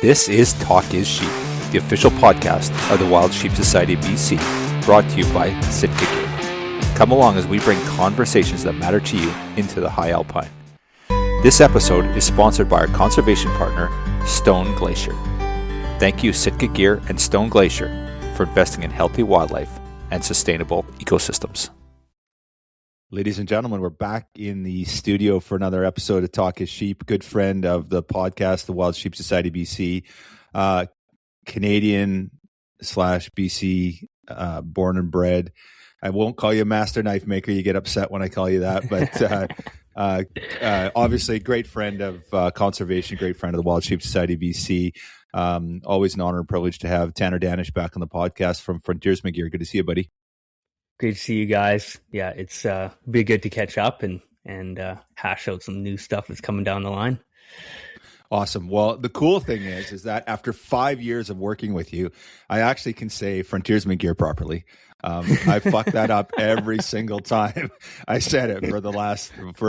This is Talk is Sheep, the official podcast of the Wild Sheep Society BC, brought to you by Sitka Gear. Come along as we bring conversations that matter to you into the high alpine. This episode is sponsored by our conservation partner, Stone Glacier. Thank you, Sitka Gear and Stone Glacier, for investing in healthy wildlife and sustainable ecosystems. Ladies and gentlemen, we're back in the studio for another episode of Talk is Sheep. Good friend of the podcast, the Wild Sheep Society BC, Canadian / BC, born and bred. I won't call you a master knife maker. You get upset when I call you that. But obviously, a great friend of conservation, great friend of the Wild Sheep Society BC. Always an honor and privilege to have Tanner Dannish back on the podcast from Frontiersman Gear. Good to see you, buddy. Great to see you guys. Yeah, it's be good to catch up and hash out some new stuff that's coming down the line. Awesome. Well, the cool thing is that after 5 years of working with you, I actually can say Frontiersman Gear properly. I fucked that up every single time I said it for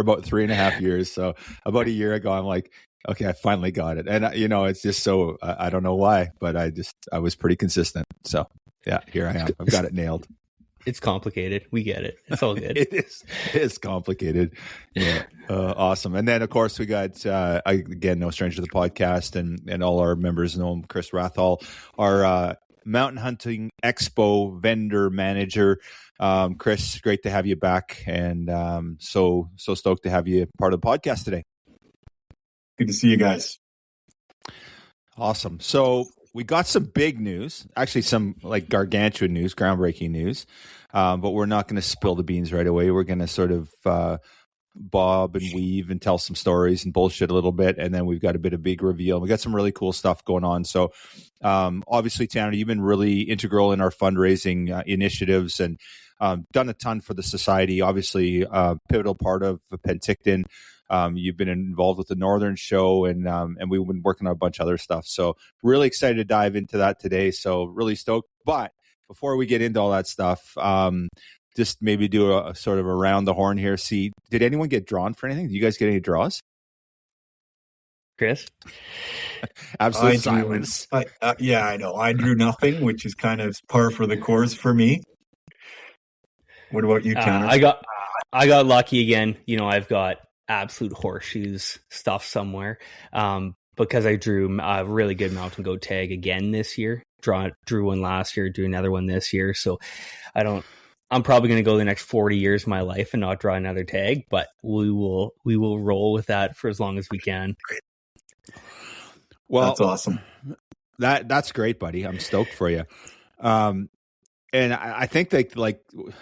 about 3.5 years. So about a year ago, I'm like, okay, I finally got it. And it's just so, I don't know why, but I was pretty consistent. So yeah, here I am. I've got it nailed. It's complicated. We get it. It's all good. It's complicated. Yeah. Awesome. And then, of course, we got, again, no stranger to the podcast, and all our members know him, Kris Wrathall, our Mountain Hunting Expo vendor manager. Kris, great to have you back. And so stoked to have you part of the podcast today. Good to see you guys. Awesome. So we got some big news, actually some like gargantuan news, groundbreaking news, but we're not going to spill the beans right away. We're going to sort of bob and weave and tell some stories and bullshit a little bit, and then we've got a bit of big reveal. We got some really cool stuff going on. So obviously, Tanner, you've been really integral in our fundraising initiatives and done a ton for the society. Obviously, pivotal part of Penticton. You've been involved with the Northern Show, and we've been working on a bunch of other stuff. So really excited to dive into that today. So really stoked. But before we get into all that stuff, just maybe do a sort of around the horn here. See, did anyone get drawn for anything? Did you guys get any draws? Chris? Absolute silence. Yeah, I know. I drew nothing, which is kind of par for the course for me. What about you, Tanner? I got lucky again. I've got absolute horseshoes stuff somewhere because I drew a really good mountain goat tag again this year. Drew one last year, drew another one this year. So I'm probably going to go the next 40 years of my life and not draw another tag, but we will roll with that for as long as we can. Well, that's awesome. That's great, buddy. I'm stoked for you. And I think that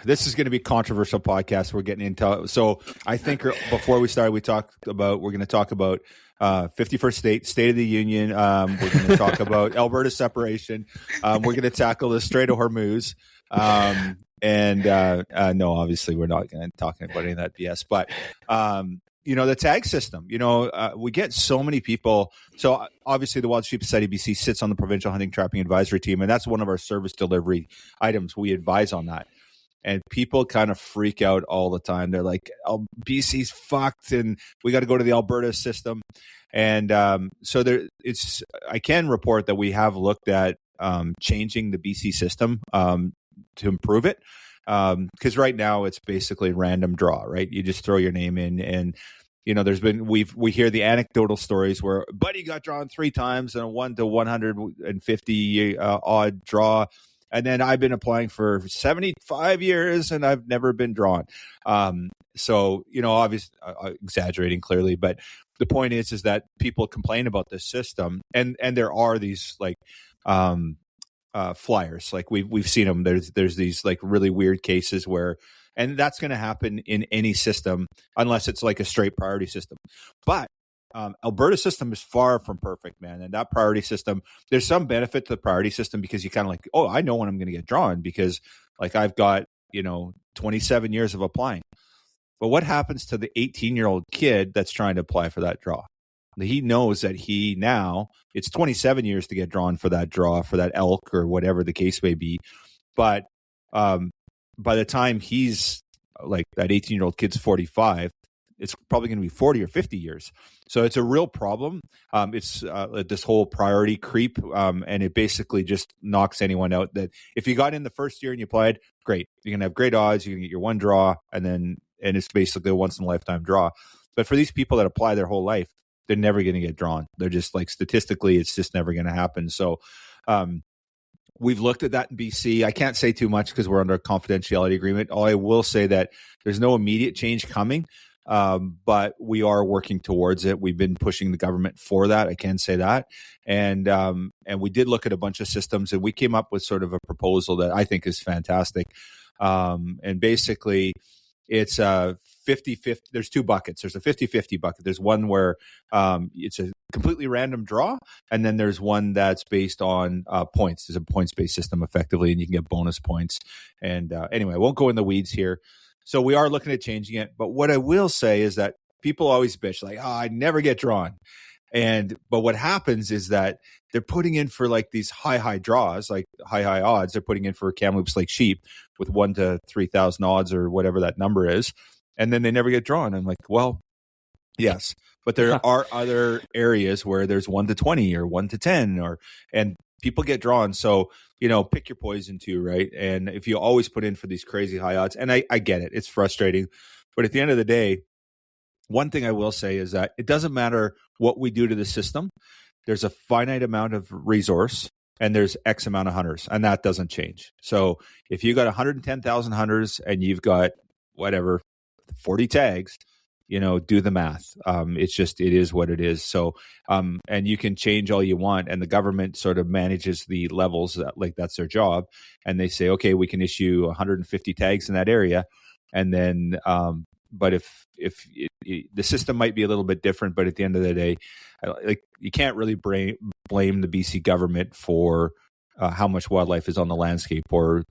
this is going to be a controversial podcast we're getting into. So I think before we started, we're going to talk about 51st State of the Union. We're going to talk about Alberta separation. We're going to tackle the Strait of Hormuz. No, obviously we're not going to talk about any of that BS. But the tag system, we get so many people. So obviously the Wild Sheep Society BC sits on the Provincial Hunting Trapping Advisory Team, and that's one of our service delivery items. We advise on that. And people kind of freak out all the time. They're like, oh, BC's fucked and we got to go to the Alberta system. And I can report that we have looked at changing the BC system to improve it. Because right now it's basically random draw, right? You just throw your name in, and we hear the anecdotal stories where buddy got drawn 3 times in a 1 to 150 odd draw, and then I've been applying for 75 years and I've never been drawn. So obviously exaggerating clearly, but the point is that people complain about this system, and there are these flyers, like we've seen them. There's these like really weird cases where, and that's going to happen in any system unless it's like a straight priority system. But Alberta system is far from perfect, man. And that priority system, there's some benefit to the priority system because you kind of like, oh, I know when I'm going to get drawn because like I've got 27 years of applying. But what happens to the 18-year-old kid that's trying to apply for that draw? He knows that it's 27 years to get drawn for that draw, for that elk or whatever the case may be. But by the time he's like that 18-year-old kid's 45, it's probably going to be 40 or 50 years. So it's a real problem. It's this whole priority creep, and it basically just knocks anyone out. That if you got in the first year and you applied, great, you're going to have great odds. You can get your one draw, and it's basically a once in a lifetime draw. But for these people that apply their whole life, they're never going to get drawn. They're just like, statistically, it's just never going to happen. So we've looked at that in BC. I can't say too much because we're under a confidentiality agreement. All I will say that there's no immediate change coming, but we are working towards it. We've been pushing the government for that. I can say that. And we did look at a bunch of systems, and we came up with sort of a proposal that I think is fantastic. And basically, it's a 50-50. There's two buckets. There's a 50-50 bucket. There's one where it's a completely random draw, and then there's one that's based on points. There's a points-based system effectively, and you can get bonus points. And anyway, I won't go in the weeds here. So we are looking at changing it. But what I will say is that people always bitch like, I never get drawn. But what happens is that they're putting in for like these high draws, like high odds. They're putting in for Kamloops like sheep with 1 to 3,000 odds or whatever that number is. And then they never get drawn. I'm like, well, yes, but there are other areas where there's 1 to 20 or 1 to 10 and people get drawn. So, pick your poison too, right? And if you always put in for these crazy high odds, and I get it, it's frustrating, but at the end of the day, one thing I will say is that it doesn't matter what we do to the system. There's a finite amount of resource and there's X amount of hunters, and that doesn't change. So if you got 110,000 hunters and you've got whatever, 40 tags, do the math. It is what it is. So, and you can change all you want, and the government sort of manages the levels, like that's their job. And they say, okay, we can issue 150 tags in that area. And then, but if the system might be a little bit different, but at the end of the day, like you can't really blame the BC government for how much wildlife is on the landscape, or,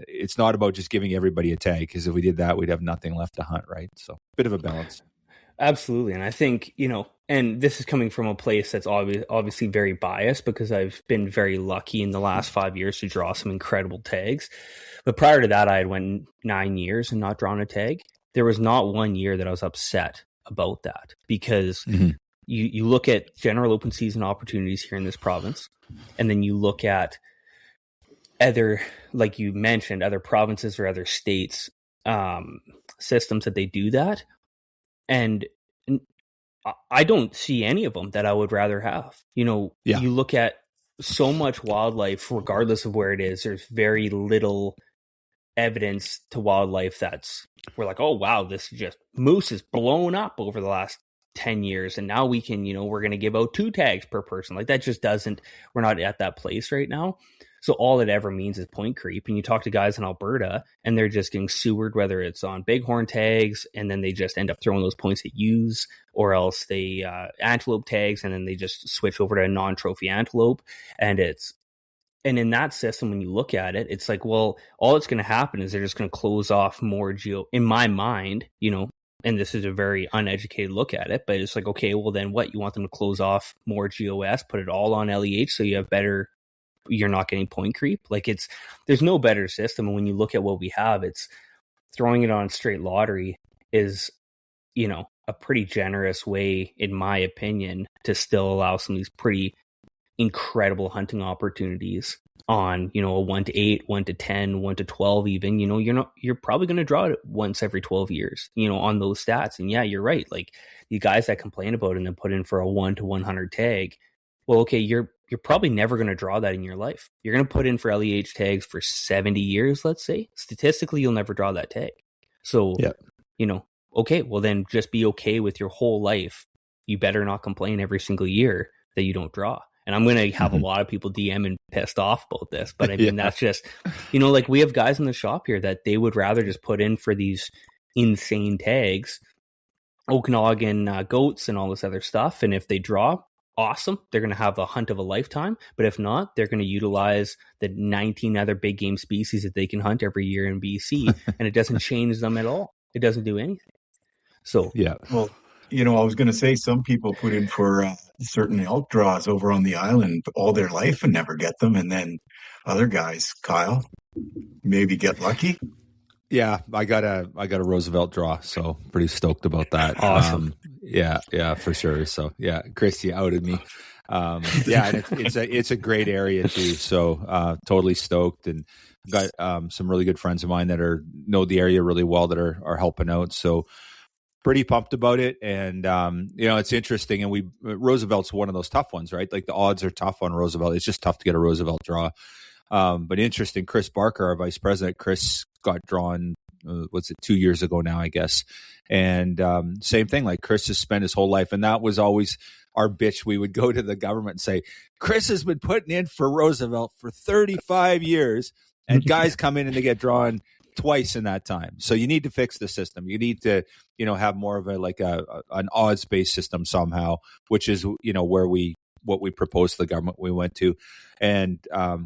it's not about just giving everybody a tag, because if we did that, we'd have nothing left to hunt, right? So bit of a balance. Absolutely. And I think, and this is coming from a place that's obviously very biased, because I've been very lucky in the last 5 years to draw some incredible tags. But prior to that, I had went 9 years and not drawn a tag. There was not 1 year that I was upset about that, because you look at general open season opportunities here in this province, and then you look at other, like you mentioned, other provinces or other states systems that they do that. And I don't see any of them that I would rather have. You look at so much wildlife, regardless of where it is, there's very little evidence to wildlife we're like, oh, wow, moose is blown up over the last 10 years. And now we can, we're going to give out 2 tags per person. Like that just we're not at that place right now. So all it ever means is point creep. And you talk to guys in Alberta and they're just getting sewered, whether it's on bighorn tags, and then they just end up throwing those points at ewes, or else they antelope tags, and then they just switch over to a non-trophy antelope. And in that system, when you look at it, it's like, well, all that's going to happen is they're just going to close off more in my mind, and this is a very uneducated look at it, but it's like, okay, well then what? You want them to close off more GOS, put it all on LEH so you have you're not getting point creep. Like there's no better system. And when you look at what we have, it's throwing it on straight lottery is, a pretty generous way, in my opinion, to still allow some of these pretty incredible hunting opportunities on, a 1 to 8, 1 to 10, 1 to 12 even. You're probably going to draw it once every 12 years, on those stats. And yeah, you're right. Like the guys that complain about it and then put in for a 1 to 100 tag, well, okay, you're probably never going to draw that in your life. You're going to put in for LEH tags for 70 years, let's say. Statistically, you'll never draw that tag. So, okay, well then just be okay with your whole life. You better not complain every single year that you don't draw. And I'm going to have a lot of people DM and pissed off about this. But I mean, that's just, like we have guys in the shop here that they would rather just put in for these insane tags, Okanagan goats and all this other stuff. And if they draw, awesome, they're going to have a hunt of a lifetime. But if not, they're going to utilize the 19 other big game species that they can hunt every year in BC. And it doesn't change them at all. It doesn't do anything. So, yeah. Well, I was going to say some people put in for certain elk draws over on the island all their life and never get them. And then other guys, Kyle, maybe get lucky. Yeah, I got a Roosevelt draw, so pretty stoked about that. Awesome. Yeah, for sure. So yeah, Kris, you outed me. Yeah, and it's a great area too. So totally stoked, and got some really good friends of mine that know the area really well that are helping out. So pretty pumped about it. And it's interesting. And Roosevelt's one of those tough ones, right? Like the odds are tough on Roosevelt. It's just tough to get a Roosevelt draw. But interesting, Chris Barker, our vice president, Chris got drawn, 2 years ago now, I guess. And same thing, like Chris has spent his whole life. And that was always our bitch. We would go to the government and say, Chris has been putting in for Roosevelt for 35 years. And guys come in and they get drawn twice in that time. So you need to fix the system. You need to, have more of an odds-based system somehow, which is, what we proposed to the government we went to, and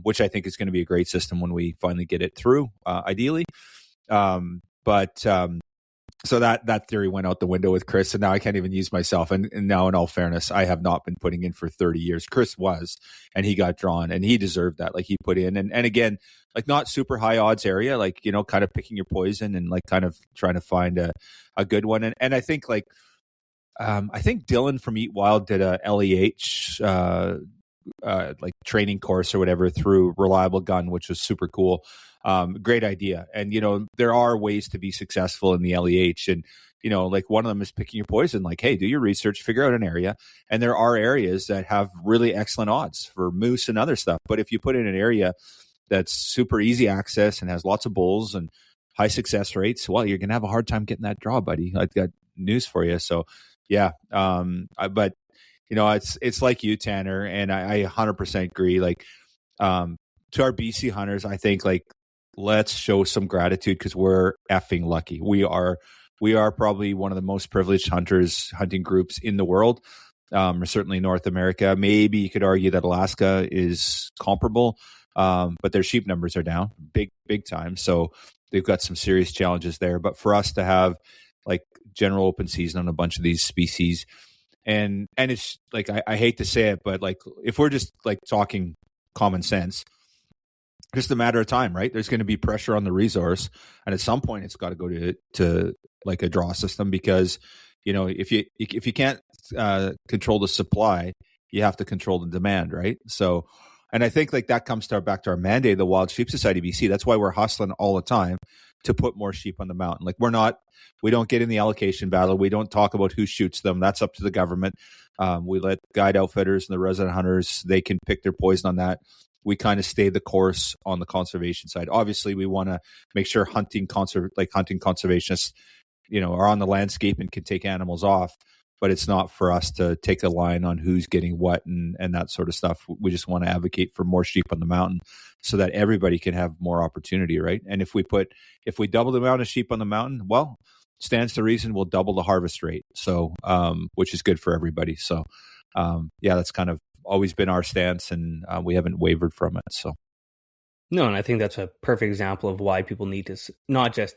which I think is going to be a great system when we finally get it through, ideally. So that theory went out the window with Chris, and now I can't even use myself. And now, in all fairness, I have not been putting in for 30 years. Chris was, and he got drawn, and he deserved that. Like, he put in, and again, like, not super high odds area, like, kind of picking your poison and like kind of trying to find a good one. And I think I think Dylan from Eat Wild did a LEH like training course or whatever through Reliable Gun, which was super cool. Great idea. And, there are ways to be successful in the LEH. And, like, one of them is picking your poison. Like, hey, do your research, figure out an area. And there are areas that have really excellent odds for moose and other stuff. But if you put in an area that's super easy access and has lots of bulls and high success rates, well, you're going to have a hard time getting that draw, buddy. I've got news for you. So, yeah. But it's like you, Tanner, and I 100% agree. Like, to our BC hunters, I think, like, let's show some gratitude, because we're effing lucky. We are probably one of the most privileged hunting groups in the world, or certainly North America. Maybe you could argue that Alaska is comparable, but their sheep numbers are down big time. So they've got some serious challenges there. But for us to have, like, general open season on a bunch of these species, and it's like, I hate to say it, but, like, if we're just, like, talking common sense, just a matter of time, right? There's going to be pressure on the resource, and at some point it's got to go to like a draw system, because if you can't control the supply, you have to control the demand, right? So, and I think, like, that comes back to our mandate, the Wild Sheep Society BC. That's why we're hustling all the time to put more sheep on the mountain. Like, we don't get in the allocation battle. We don't talk about who shoots them. That's up to the government. We let guide outfitters and the resident hunters, they can pick their poison on that. We kind of stay the course on the conservation side. Obviously, we want to make sure hunting conservationists, are on the landscape and can take animals off. But it's not for us to take a line on who's getting what and that sort of stuff. We just want to advocate for more sheep on the mountain so that everybody can have more opportunity, right? And if we double the amount of sheep on the mountain, well, stands to reason we'll double the harvest rate. So, which is good for everybody. So, yeah, that's kind of always been our stance, and we haven't wavered from it. So, no, and I think that's a perfect example of why people need to not just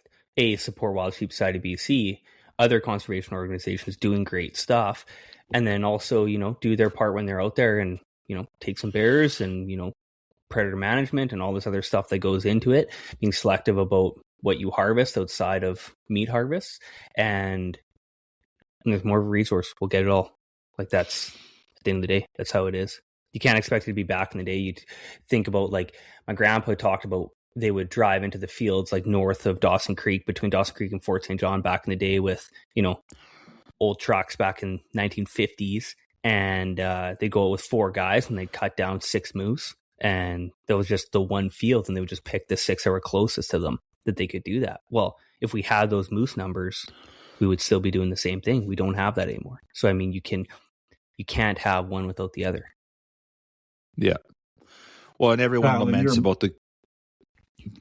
support Wild Sheep Society BC, other conservation organizations doing great stuff, and then also, do their part when they're out there and, take some bears and, predator management and all this other stuff that goes into it, being selective about what you harvest outside of meat harvests, and there's more of a resource. We'll get it all. Like, that's, at the end of the day, that's how it is. You can't expect it to be back in the day. You'd think about, like, my grandpa talked about, they would drive into the fields, like, north of Dawson Creek, between Dawson Creek and Fort St. John back in the day with, old trucks back in 1950s. And they go out with 4 guys and they cut down 6 moose. And that was just the one field, and they would just pick the 6 that were closest to them that they could do that. Well, if we had those moose numbers, we would still be doing the same thing. We don't have that anymore. So, I mean, you can't have one without the other. Yeah. Well, and everyone laments about the...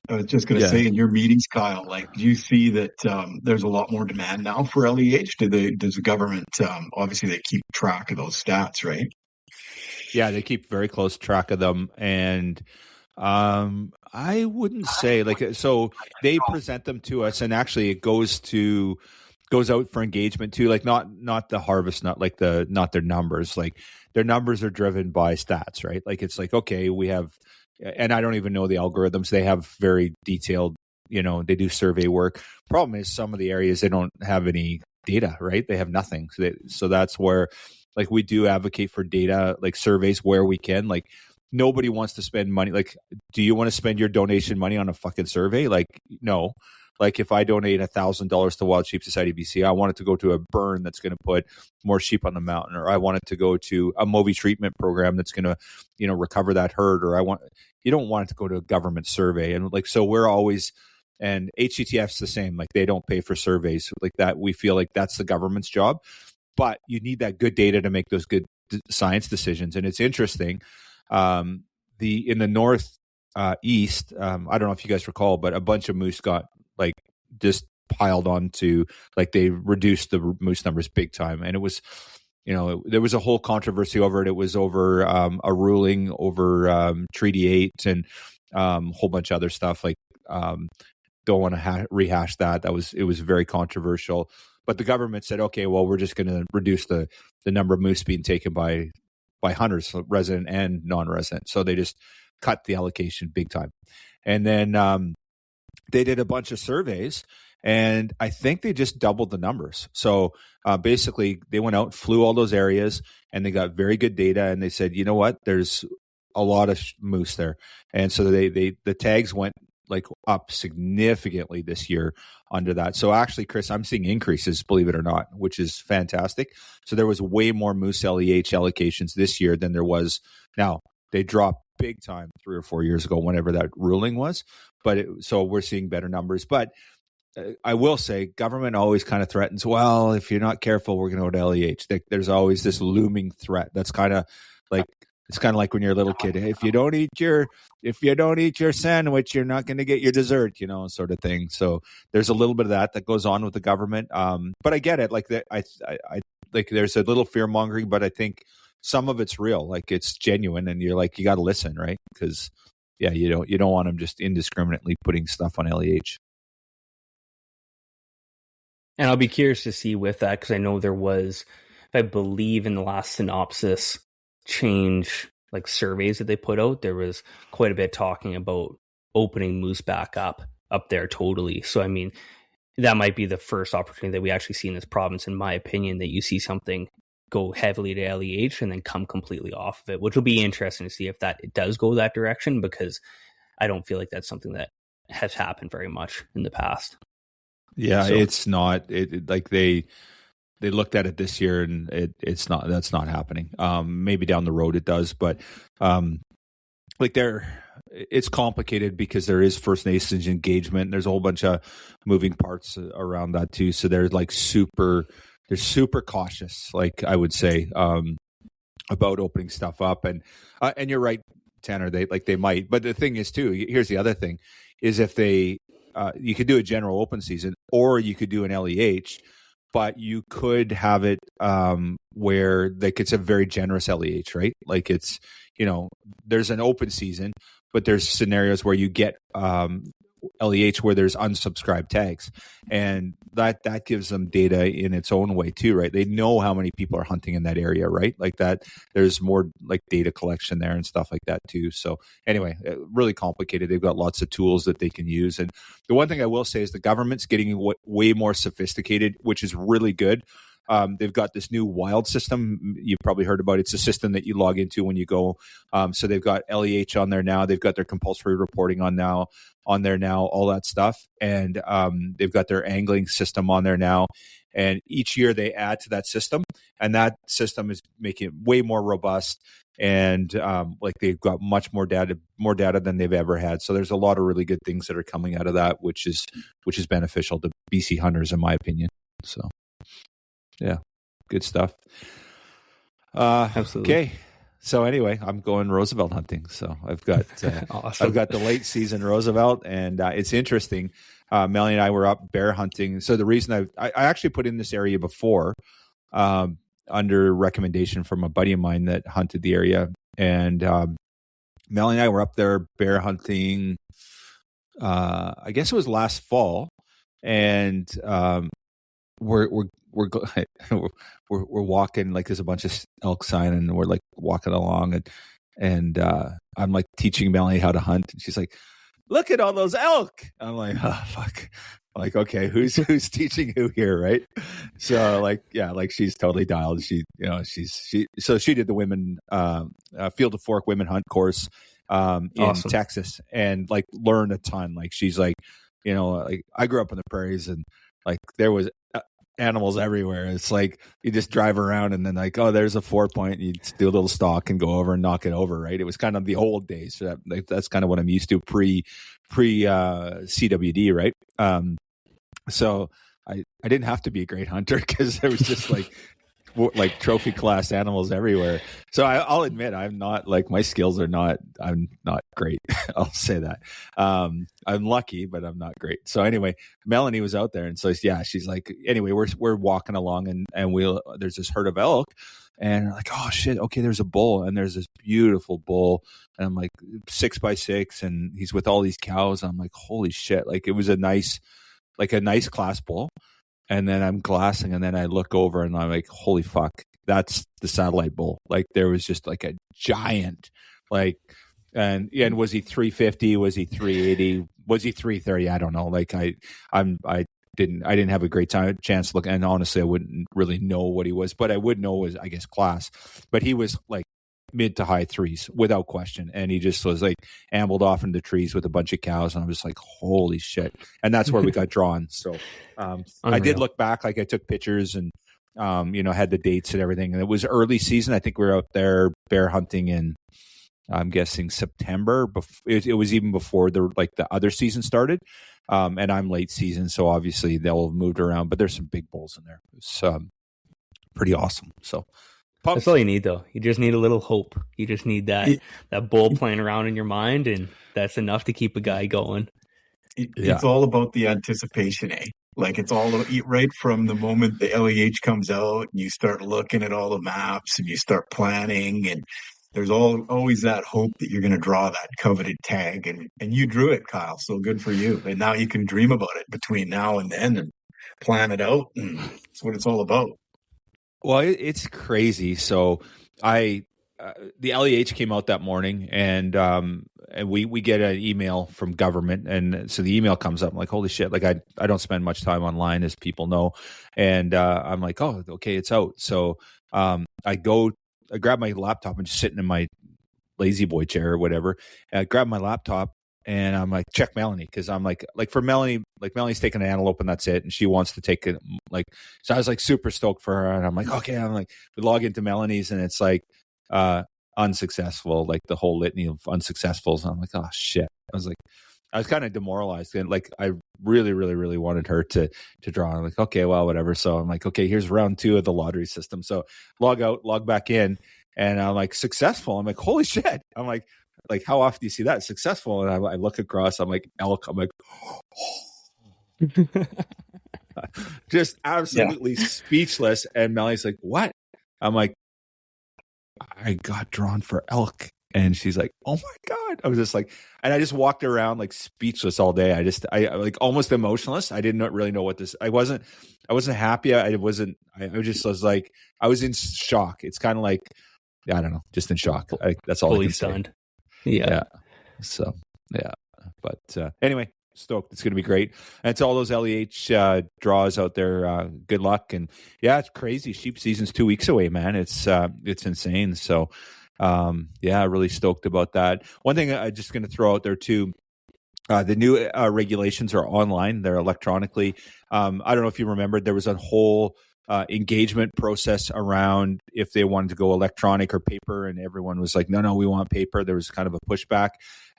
I was just going to say, in your meetings, Kyle, like, do you see that there's a lot more demand now for LEH? Does the government, obviously they keep track of those stats, right? Yeah, they keep very close track of them. And I wouldn't say, like, so they present them to us, and actually it goes out for engagement too. Like, not the harvest, not their numbers. Like, their numbers are driven by stats, right? Like, it's like, okay, we have, and I don't even know the algorithms. They have very detailed they do survey work. Problem is, some of the areas, they don't have any data, right? They have nothing. So that's where, like, we do advocate for data, like surveys where we can. Like, nobody wants to spend money. Like, do you want to spend your donation money on a fucking survey? Like, no. Like, if I donate $1,000 to Wild Sheep Society BC, I want it to go to a burn that's going to put more sheep on the mountain, or I want it to go to a MOVI treatment program that's going to, recover that herd, or you don't want it to go to a government survey. And like, so we're always, and HCTF's the same, like they don't pay for surveys like that. We feel like that's the government's job, but you need that good data to make those good science decisions. And it's interesting. In the north east, I don't know if you guys recall, but a bunch of moose got like just piled onto, like they reduced the moose numbers big time. And it was, there was a whole controversy over it. It was over a ruling over Treaty 8 and a whole bunch of other stuff. Like, don't want to rehash that. It was very controversial. But the government said, okay, well, we're just going to reduce the number of moose being taken by hunters, resident and non-resident. So they just cut the allocation big time. And then they did a bunch of surveys, and I think they just doubled the numbers. So basically, they went out, flew all those areas, and they got very good data. And they said, you know what? There's a lot of moose there, and so the tags went like up significantly this year under that. So actually, Chris, I'm seeing increases, believe it or not, which is fantastic. So there was way more moose LEH allocations this year than there was. Now, they dropped big time 3 or 4 years ago, whenever that ruling was. But so we're seeing better numbers. But I will say, government always kind of threatens, well, if you're not careful, we're going to go to LEH. There's always this looming threat. That's kind of like, it's kind of like when you're a little kid. If you don't eat your sandwich, you're not going to get your dessert, sort of thing. So there's a little bit of that goes on with the government. But I get it. Like I like there's a little fear mongering, but I think some of it's real. Like it's genuine, and you're like, you got to listen, right? Because you don't want them just indiscriminately putting stuff on LEH. And I'll be curious to see with that, because I know there was, I believe in the last synopsis change, like surveys that they put out, there was quite a bit talking about opening moose back up there totally. So, I mean, that might be the first opportunity that we actually see in this province, in my opinion, that you see something go heavily to LEH and then come completely off of it, which will be interesting to see if it does go that direction, because I don't feel like that's something that has happened very much in the past. Yeah, so, it's not. Like they looked at it this year, and it's not. That's not happening. Maybe down the road it does, but it's complicated because there is First Nations engagement. And there's a whole bunch of moving parts around that too. So they're like super cautious, like I would say, about opening stuff up. And you're right, Tanner. They might. But the thing is too. Here's the other thing: is if they you could do a general open season, or you could do an LEH, but you could have it where it's a very generous LEH, right? Like it's, there's an open season, but there's scenarios where you get LEH where there's unsubscribed tags, and that gives them data in its own way too, right? They know how many people are hunting in that area, right? Like that, there's more like data collection there and stuff like that too. So anyway, really complicated. They've got lots of tools that they can use. And the one thing I will say is the government's getting way more sophisticated, which is really good. They've got this new wild system. You've probably heard about it. It's a system that you log into when you go. So they've got LEH on there now. They've got their compulsory reporting on there now, all that stuff. And they've got their angling system on there now. And each year they add to that system. And that system is making it way more robust. And like they've got much more data than they've ever had. So there's a lot of really good things that are coming out of that, which is beneficial to BC hunters, in my opinion. So. Yeah, good stuff. Absolutely. Okay, so anyway, I'm going Roosevelt hunting. So I've got awesome. I've got the late season Roosevelt, and it's interesting. Melanie and I were up bear hunting. So the reason I actually put in this area before, under recommendation from a buddy of mine that hunted the area, and Melanie and I were up there bear hunting. I guess it was last fall, and we're walking, like there's a bunch of elk sign, and we're like walking along, and I'm like teaching Melanie how to hunt, and she's like, look at all those elk. I'm like, oh, fuck. I'm like, okay, who's teaching who here, right? So like, yeah, like she's totally dialed. She so she did the women Field to Fork women hunt course in Awesome. Texas, and like learned a ton. Like she's like, like I grew up in the prairies, and like there was animals everywhere. It's like you just drive around and then like, oh, there's a 4-point, you do a little stalk and go over and knock it over, right? It was kind of the old days. So that's kind of what I'm used to pre CWD, right? So I didn't have to be a great hunter because there was just like trophy class animals everywhere. So I'll admit I'm not like, my skills are not, I'm not great. I'll say that. I'm lucky, but I'm not great. So anyway, Melanie was out there, and so yeah, she's like, anyway, we're walking along, and there's this herd of elk, and like, oh shit, okay, there's a bull, and there's this beautiful bull, and I'm like 6x6, and he's with all these cows. And I'm like, holy shit, like it was a nice class bull. And then I'm glassing, and then I look over and I'm like, holy fuck, that's the satellite bull. Like there was just like a giant, like, and was he 350? Was he 380? Was he 330? I don't know. Like I didn't have a great chance to look. And honestly, I wouldn't really know what he was, but I would know was, I guess, class. But he was like mid to high threes without question, and he just was like ambled off into the trees with a bunch of cows, and I was like, holy shit. And that's where we got drawn. So I did look back, like I took pictures and had the dates and everything, and it was early season. I think we were out there bear hunting in, I'm guessing, September. It was even before the other season started, and I'm late season, so obviously they'll have moved around, but there's some big bulls in there. It's pretty awesome. So that's all you need, though. You just need a little hope. You just need that bull playing around in your mind, and that's enough to keep a guy going. It's all about the anticipation, eh? Like it's all right from the moment the LEH comes out, and you start looking at all the maps, and you start planning, and there's always that hope that you're going to draw that coveted tag, and you drew it, Kyle. So good for you. And now you can dream about it between now and then and plan it out, and that's what it's all about. Well, it's crazy. So the LEH came out that morning, and we get an email from government, and so the email comes up. I'm like, holy shit! Like I don't spend much time online, as people know, and I'm like, oh, okay, it's out. So I grab my laptop and just sitting in my lazy boy chair or whatever. I grab my laptop. And I'm like, check Melanie, because I'm like for Melanie, like Melanie's taking an antelope and that's it, and she wants to take it. Like, so I was like super stoked for her, and I'm like, okay, I'm like, we log into Melanie's, and it's like unsuccessful, like the whole litany of unsuccessfuls. And I'm like, oh shit. I was kind of demoralized, and like I really, really, really wanted her to draw. I'm like, okay, well, whatever. So I'm like, okay, here's round 2 of the lottery system. So log out, log back in, and I'm like, successful. I'm like, holy shit. I'm like, how often do you see that successful? And I look across, I'm like, elk. I'm like, just absolutely speechless. And Melanie's like, what? I'm like, I got drawn for elk. And she's like, oh my God. I was just like, and I just walked around like speechless all day. I like almost emotionless. I didn't really know what this, I wasn't happy. I was like, I was in shock. It's kind of like, I don't know, just in shock. That's all. Fully stunned. Yeah. So, yeah. But anyway, stoked. It's going to be great. And to all those LEH draws out there, good luck. And yeah, it's crazy. Sheep season's 2 weeks away, man. It's insane. So, really stoked about that. One thing I'm just going to throw out there too, the new regulations are online. They're electronically. I don't know if you remember, there was a whole engagement process around if they wanted to go electronic or paper, and everyone was like, no, we want paper. There was kind of a pushback,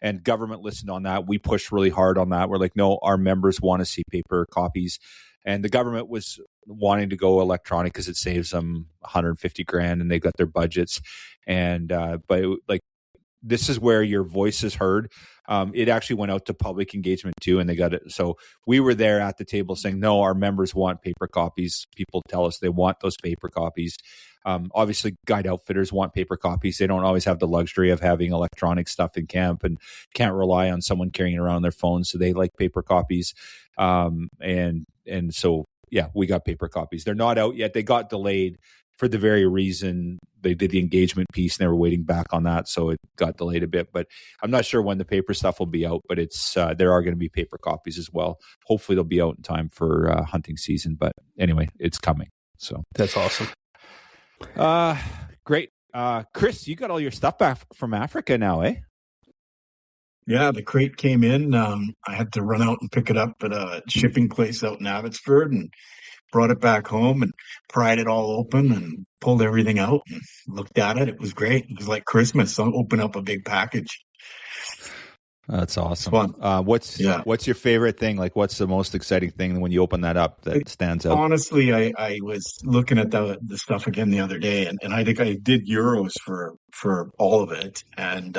and government listened on that. We pushed really hard on that. We're like, no, our members want to see paper copies, and the government was wanting to go electronic because it saves them $150,000 and they've got their budgets. And but this is where your voice is heard. It actually went out to public engagement too, and they got it. So we were there at the table saying, no, our members want paper copies. People tell us they want those paper copies. Obviously, guide outfitters want paper copies. They don't always have the luxury of having electronic stuff in camp and can't rely on someone carrying around their phone. So they like paper copies. And so, yeah, we got paper copies. They're not out yet. They got delayed for the very reason they did the engagement piece and they were waiting back on that, so it got delayed a bit. But I'm not sure when the paper stuff will be out, but it's there are going to be paper copies as well. Hopefully they'll be out in time for hunting season. But anyway, it's coming. So That's awesome. Great. Kris, you got all your stuff back from Africa now, eh? Yeah, the crate came in. I had to run out and pick it up at a shipping place out in Abbotsford and brought it back home and pried it all open and pulled everything out and looked at it. It was great. It was like Christmas. So open up a big package. That's awesome. Fun. What's your favorite thing? Like, what's the most exciting thing when you open that up that stands out? Honestly, I was looking at the stuff again the other day, and I think I did euros for all of it. And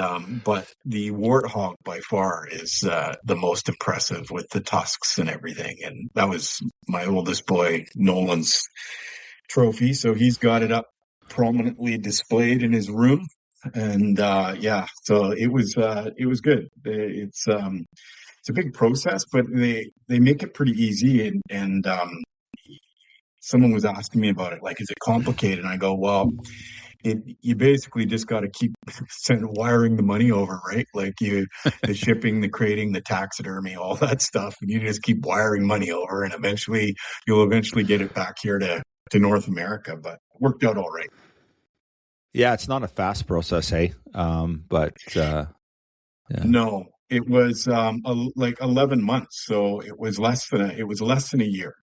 but the warthog by far is the most impressive with the tusks and everything. And that was my oldest boy Nolan's trophy, so he's got it up prominently displayed in his room. And so it was good. It's a big process, but they make it pretty easy. And someone was asking me about it, like, is it complicated? And I go, well, you basically just got to keep wiring the money over, right? Like the shipping, the crating, the taxidermy, all that stuff, and you just keep wiring money over, and you'll eventually get it back here to North America. But it worked out all right. Yeah, it's not a fast process, hey? No, it was like 11 months, so it was less than a year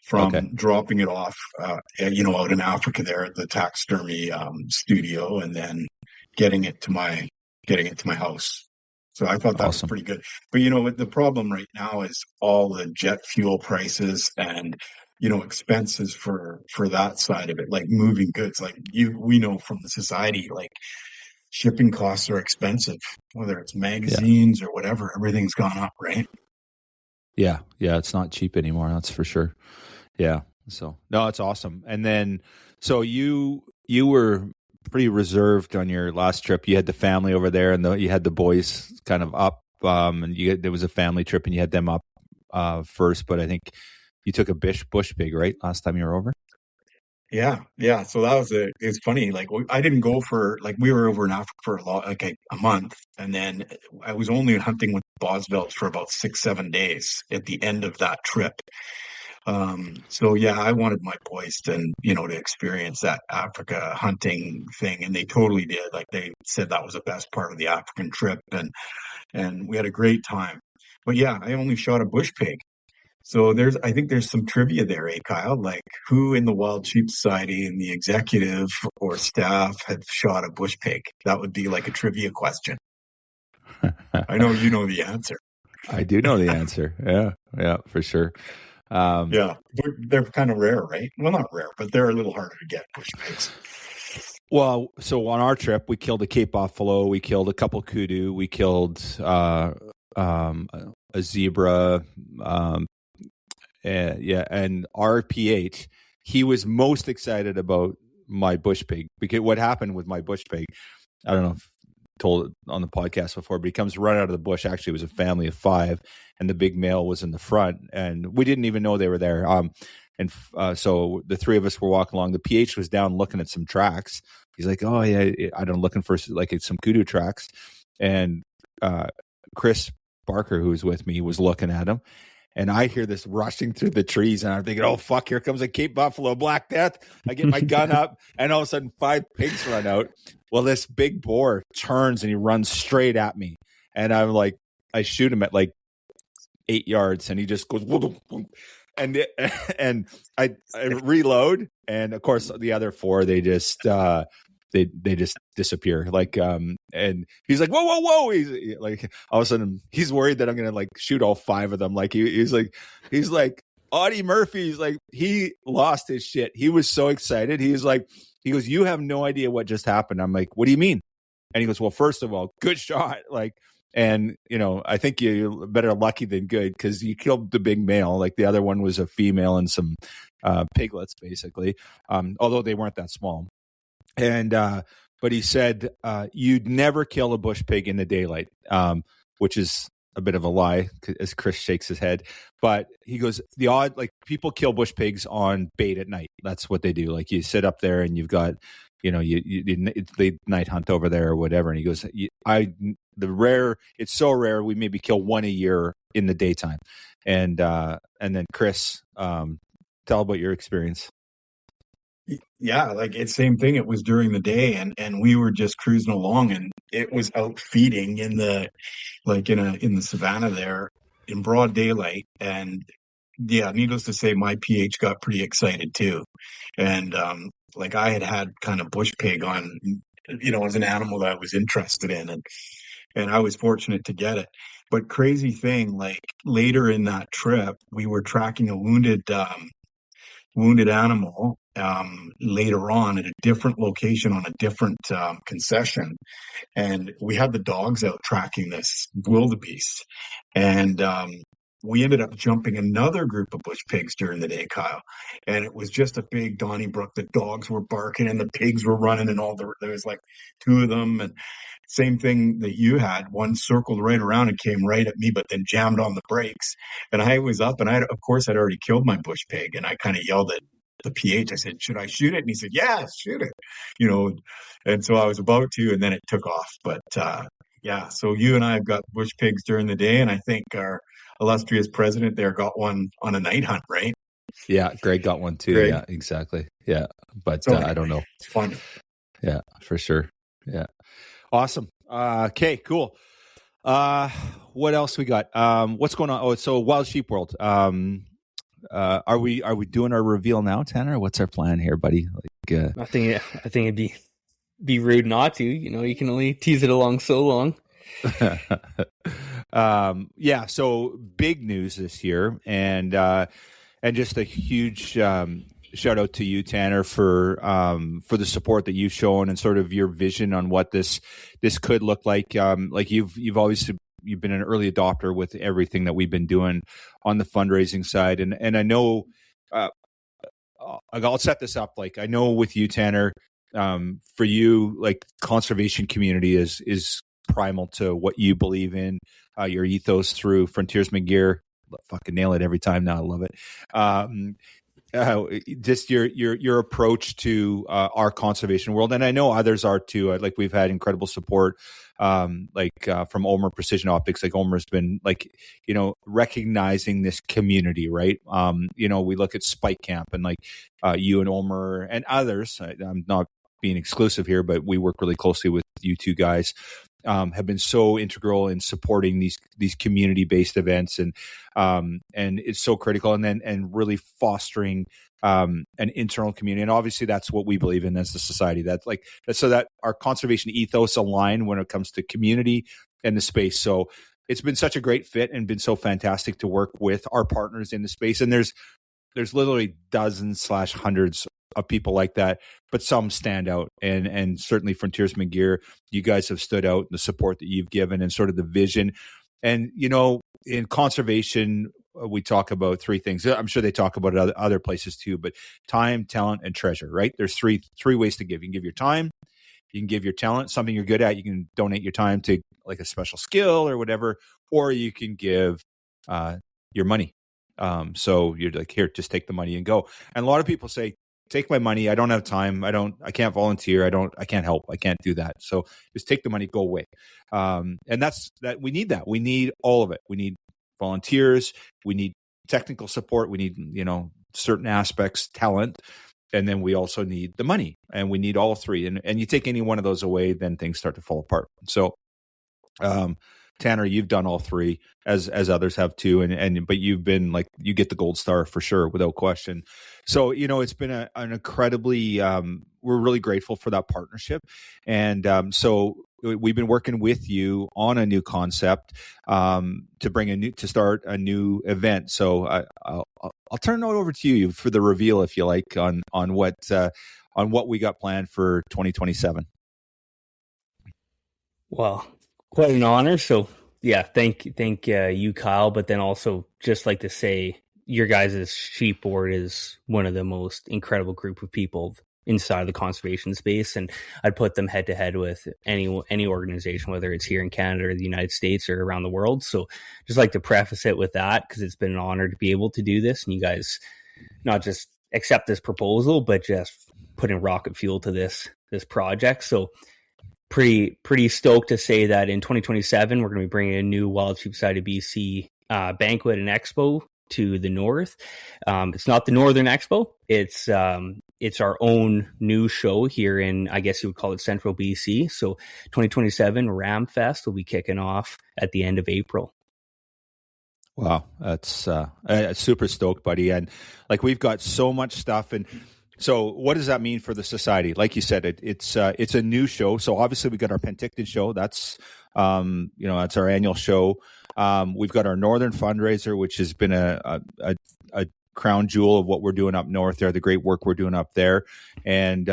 from dropping it off, out in Africa there at the taxidermy studio, and then getting it to my house. So I thought that was pretty good. But the problem right now is all the jet fuel prices and expenses for that side of it, like moving goods. Like we know from the society, like shipping costs are expensive, whether it's magazines or whatever. Everything's gone up, right? Yeah, it's not cheap anymore. That's for sure. Yeah. So no, it's awesome. And then, so you were pretty reserved on your last trip. You had the family over there, and you had the boys kind of up. And there was a family trip, and you had them up first. But I think you took a bush pig, right? Last time you were over? Yeah. So that was it's funny. Like I didn't go for, like, we were over in Africa for a month. And then I was only hunting with Bosvelt for about 6-7 days at the end of that trip. So yeah, I wanted my boys to experience that Africa hunting thing. And they totally did. Like they said that was the best part of the African trip. And we had a great time. But yeah, I only shot a bush pig. So I think there's some trivia there, Kyle? Like, who in the Wild Sheep Society and the executive or staff have shot a bush pig? That would be like a trivia question. I know you know the answer. I do know the answer. Yeah, for sure. They're kind of rare, right? Well, not rare, but they're a little harder to get, bush pigs. Well, so on our trip, we killed a Cape Buffalo, we killed a couple kudu, we killed a zebra. And our PH, he was most excited about my bush pig, because what happened with my bush pig, I don't know if I told it on the podcast before, but he comes run out of the bush. Actually, it was a family of 5, and the big male was in the front, and we didn't even know they were there. So the 3 of us were walking along. The PH was down looking at some tracks. He's like, "Oh yeah, I don't know, looking for like some kudu tracks," and Chris Barker, who was with me, was looking at him. And I hear this rushing through the trees, and I'm thinking, oh, fuck, here comes a Cape Buffalo Black Death. I get my gun up, and all of a sudden 5 pigs run out. Well, this big boar turns, and he runs straight at me. And I'm like, I shoot him at like 8 yards, and he just goes, and I reload. And, of course, the other 4, they just they just disappear. Like, and he's like, whoa. He's like, all of a sudden he's worried that I'm going to like shoot all 5 of them. Like he's like Audie Murphy's like, he lost his shit. He was so excited. He goes, you have no idea what just happened. I'm like, what do you mean? And he goes, well, first of all, good shot. Like, and I think you're better lucky than good, because you killed the big male. Like the other one was a female and some piglets, basically. Although they weren't that small. And but he said you'd never kill a bush pig in the daylight, which is a bit of a lie, as Chris shakes his head. But he goes, like people kill bush pigs on bait at night. That's what they do. Like you sit up there and you've got they night hunt over there or whatever. And he goes, it's so rare. We maybe kill one a year in the daytime. And then Kris, tell about your experience. Yeah, like it's same thing. It was during the day, and we were just cruising along, and it was out feeding in the savannah there in broad daylight. And yeah, needless to say, my PH got pretty excited too. And like I had kind of bush pig on, as an animal that I was interested in, and I was fortunate to get it. But crazy thing, like later in that trip, we were tracking a wounded animal later on at a different location on a different concession. And we had the dogs out tracking this wildebeest. And we ended up jumping another group of bush pigs during the day, Kyle. And it was just a big Donnybrook. The dogs were barking and the pigs were running, and there was like two of them. And same thing that you had. One circled right around and came right at me, but then jammed on the brakes. And I was up, and I'd already killed my bush pig. And I kind of yelled at the PH. I said, "Should I shoot it?" And he said, "Yeah, shoot it." And so I was about to, and then it took off. But yeah, so you and I have got bush pigs during the day, and I think our illustrious president there got one on a night hunt, right? Yeah, Greg got one too. Greg. Yeah, exactly. Yeah, but so, I don't know. It's fun. Yeah, for sure. Yeah, awesome. Okay, cool. What else we got? What's going on? Oh, so Wild Sheep World. Are we doing our reveal now, Tanner? What's our plan here, buddy? Like, I think it'd be rude not to. You can only tease it along so long. Yeah. So big news this year, and just a huge shout out to you, Tanner, for the support that you've shown and sort of your vision on what this could look like. Like you've always. You've been an early adopter with everything that we've been doing on the fundraising side. And I know, I'll set this up. Like I know with you, Tanner, for you, like conservation community is primal to what you believe in, your ethos through Frontiersman gear. Fucking nail it every time now. I love it. Just your approach to our conservation world, and I know others are too. Like we've had incredible support, from Omer Precision Optics. Like Omer's been recognizing this community, right? We look at Spike Camp and you and Omer and others. I'm not being exclusive here, but we work really closely with you two guys. Have been so integral in supporting these community-based events, and it's so critical, and really fostering an internal community. And obviously that's what we believe in as the society. So that our conservation ethos align when it comes to community and the space. So it's been such a great fit and been so fantastic to work with our partners in the space. And there's literally dozens / hundreds of people like that, but some stand out, and certainly Frontiersman Gear, you guys have stood out in the support that you've given and sort of the vision. And in conservation, we talk about three things. I'm sure they talk about it other places too, but time, talent, and treasure, right? There's three ways to give. You can give your time, you can give your talent, something you're good at. You can donate your time to like a special skill or whatever, or you can give your money. So you're like, here, just take the money and go. And a lot of people say, take my money. I don't have time. I can't volunteer. I can't help. I can't do that. So just take the money, go away. And that's that. We need that. We need all of it. We need volunteers. We need technical support. We need, certain aspects, talent. And then we also need the money, and we need all three. And you take any one of those away, then things start to fall apart. So, Tanner, you've done all three as others have too. But you've been you get the gold star for sure, without question. So, it's been an incredibly, we're really grateful for that partnership. And, so we've been working with you on a new concept, to start a new event. So I'll turn it over to you for the reveal, if you like, on what we got planned for 2027. Well, quite an honor. So yeah, thank you, Kyle. But then also just like to say, your guys' sheep board is one of the most incredible group of people inside the conservation space, and I'd put them head to head with any organization, whether it's here in Canada or the United States or around the world. So just like to preface it with that, because it's been an honor to be able to do this, and you guys not just accept this proposal, but just put in rocket fuel to this project. So pretty stoked to say that in 2027 we're going to be bringing a new Wild Sheep Society BC banquet and expo to the north. It's not the Northern Expo. It's our own new show here in, I guess you would call it, Central BC. So 2027 RAMFEST will be kicking off at the end of April. Wow, that's super stoked, buddy. And like, we've got so much stuff. And so what does that mean for the society? Like you said, it's a new show. So obviously we got our Penticton show. That's that's our annual show. We've got our Northern fundraiser, which has been a crown jewel of what we're doing up north there, the great work we're doing up there. And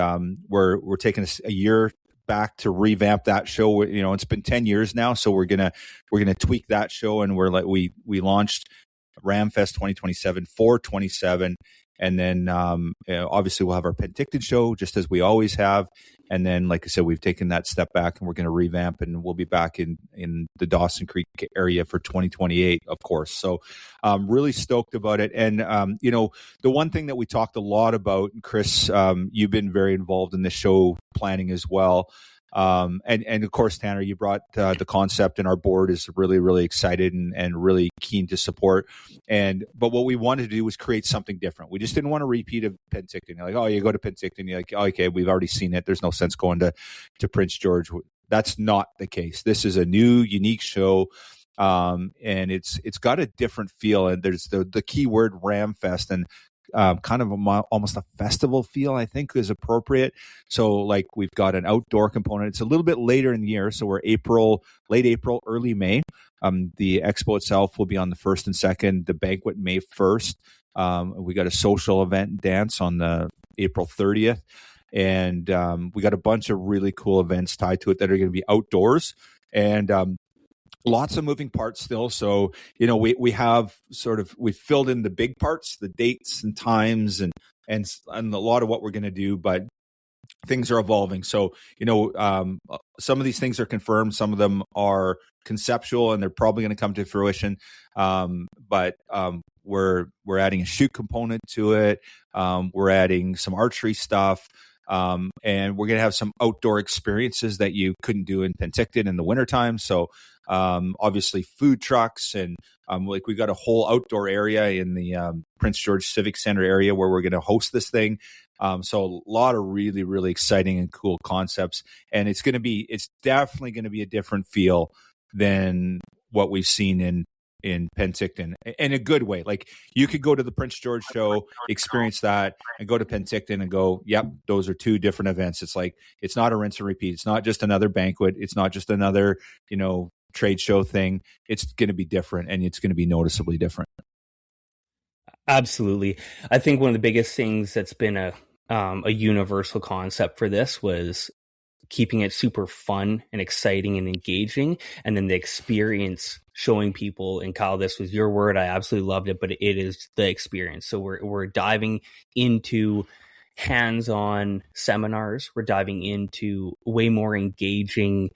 we're taking a year back to revamp that show. It's been 10 years now, so we're gonna tweak that show, and we launched RAMFEST 2027 for 27. And then obviously we'll have our Penticton show, just as we always have. And then, like I said, we've taken that step back, and we're going to revamp, and we'll be back in the Dawson Creek area for 2028, of course. So really stoked about it. And, the one thing that we talked a lot about, and Kris, you've been very involved in the show planning as well. And of course, Tanner, you brought the concept, and our board is really, really excited and really keen to support. But what we wanted to do was create something different. We just didn't want a repeat of Penticton. You're like, oh, you go to Penticton, you're like, oh, okay, we've already seen it. There's no sense going to Prince George. That's not the case. This is a new, unique show. And it's got a different feel. And there's the key word RAMFEST, and kind of almost a festival feel, I think, is appropriate. So like, we've got an outdoor component. It's a little bit later in the year. So we're late April, early May. The expo itself will be on the 1st and 2nd, the banquet May 1st. We got a social event and dance on the April 30th. And we got a bunch of really cool events tied to it that are going to be outdoors. And lots of moving parts still. So, we have we filled in the big parts, the dates and times and a lot of what we're going to do, but things are evolving. So, some of these things are confirmed. Some of them are conceptual, and they're probably going to come to fruition. But we're adding a shoot component to it. We're adding some archery stuff. And we're going to have some outdoor experiences that you couldn't do in Penticton in the wintertime. So, obviously food trucks, and we got a whole outdoor area in the Prince George Civic Center area where we're going to host this thing. So a lot of really, really exciting and cool concepts. And it's definitely going to be a different feel than what we've seen in Penticton, in a good way. Like, you could go to the Prince George show, experience that, and go to Penticton and go, yep, those are two different events. It's like, it's not a rinse and repeat. It's not just another banquet. It's not just another, trade show thing. It's going to be different, and it's going to be noticeably different. Absolutely. I think one of the biggest things that's been a universal concept for this was keeping it super fun and exciting and engaging. And then the experience, showing people, and Kyle, this was your word, I absolutely loved it, but it is the experience. So we're diving into hands-on seminars. We're diving into way more engaging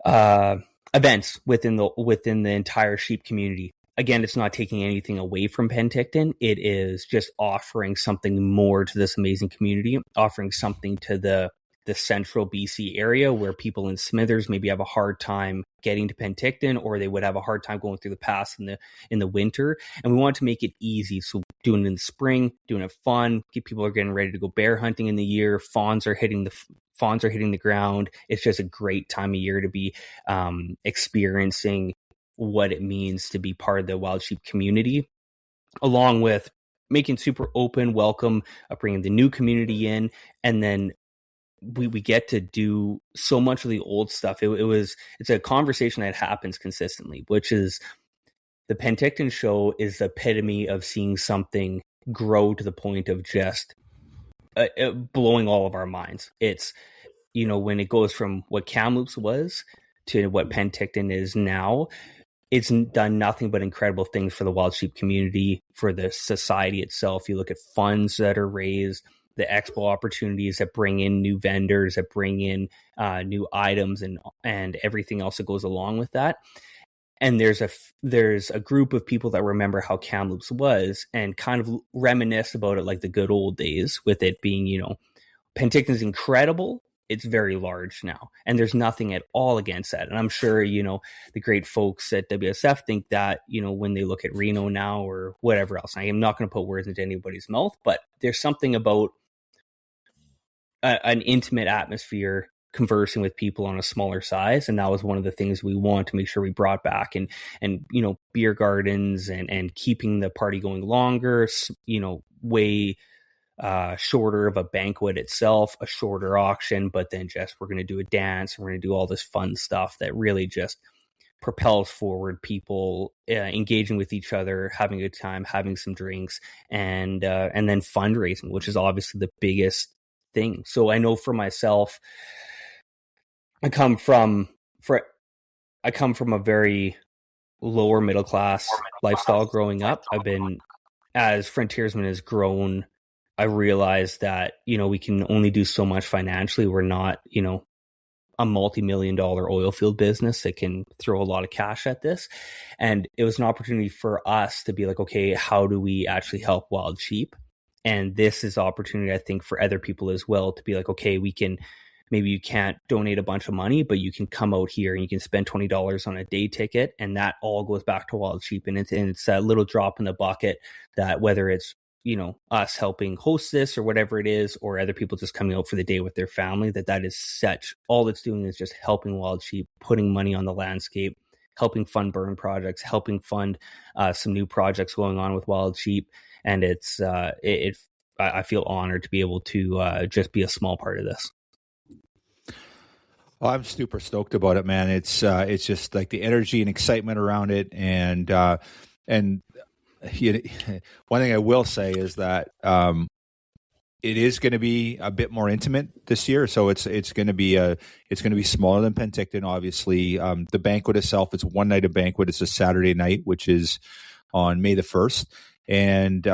events within the entire sheep community. Again, it's not taking anything away from Penticton. It is just offering something more to this amazing community, offering something to the central BC area where people in Smithers maybe have a hard time getting to Penticton, or they would have a hard time going through the pass in the winter. And we want to make it easy. So doing it in the spring, doing it fun. People are getting ready to go bear hunting in the year. Fawns are hitting the ground. It's just a great time of year to be experiencing what it means to be part of the wild sheep community, along with making super open, welcome, bringing the new community in, and then we get to do so much of the old stuff. It's a conversation that happens consistently, which is the Penticton show is the epitome of seeing something grow to the point of just blowing all of our minds. It's, when it goes from what Kamloops was to what Penticton is now, it's done nothing but incredible things for the wild sheep community, for the society itself. You look at funds that are raised, the expo opportunities that bring in new vendors, that bring in new items, and everything else that goes along with that. And there's a group of people that remember how Kamloops was and kind of reminisce about it like the good old days, with it being, Penticton's incredible. It's very large now, and there's nothing at all against that. And I'm sure, the great folks at WSF think that, when they look at Reno now or whatever else. I am not going to put words into anybody's mouth, but there's something about an intimate atmosphere conversing with people on a smaller size. And that was one of the things we want to make sure we brought back, and beer gardens and keeping the party going longer, way shorter of a banquet itself, a shorter auction, but then we're going to do a dance, we're going to do all this fun stuff that really just propels forward people engaging with each other, having a good time, having some drinks, and then fundraising, which is obviously the biggest thing. So I know for myself, I come from a very lower middle class lifestyle growing up. As Frontiersman has grown, I realized that, we can only do so much financially. We're not, a multi-million-dollar oil field business that can throw a lot of cash at this. And it was an opportunity for us to be like, okay, how do we actually help wild sheep? And this is opportunity, I think, for other people as well to be like, okay, maybe you can't donate a bunch of money, but you can come out here and you can spend $20 on a day ticket, and that all goes back to wild sheep. And it's that little drop in the bucket that, whether it's, us helping host this or whatever it is, or other people just coming out for the day with their family, that is all it's doing is just helping wild sheep, putting money on the landscape, helping fund burn projects, helping fund some new projects going on with wild sheep. And I feel honored to be able to just be a small part of this. Well, I'm super stoked about it, man. It's just like the energy and excitement around it, and one thing I will say is that it is going to be a bit more intimate this year. So it's going to be smaller than Penticton, obviously. The banquet itself, it's one night of banquet. It's a Saturday night, which is on May the 1st. And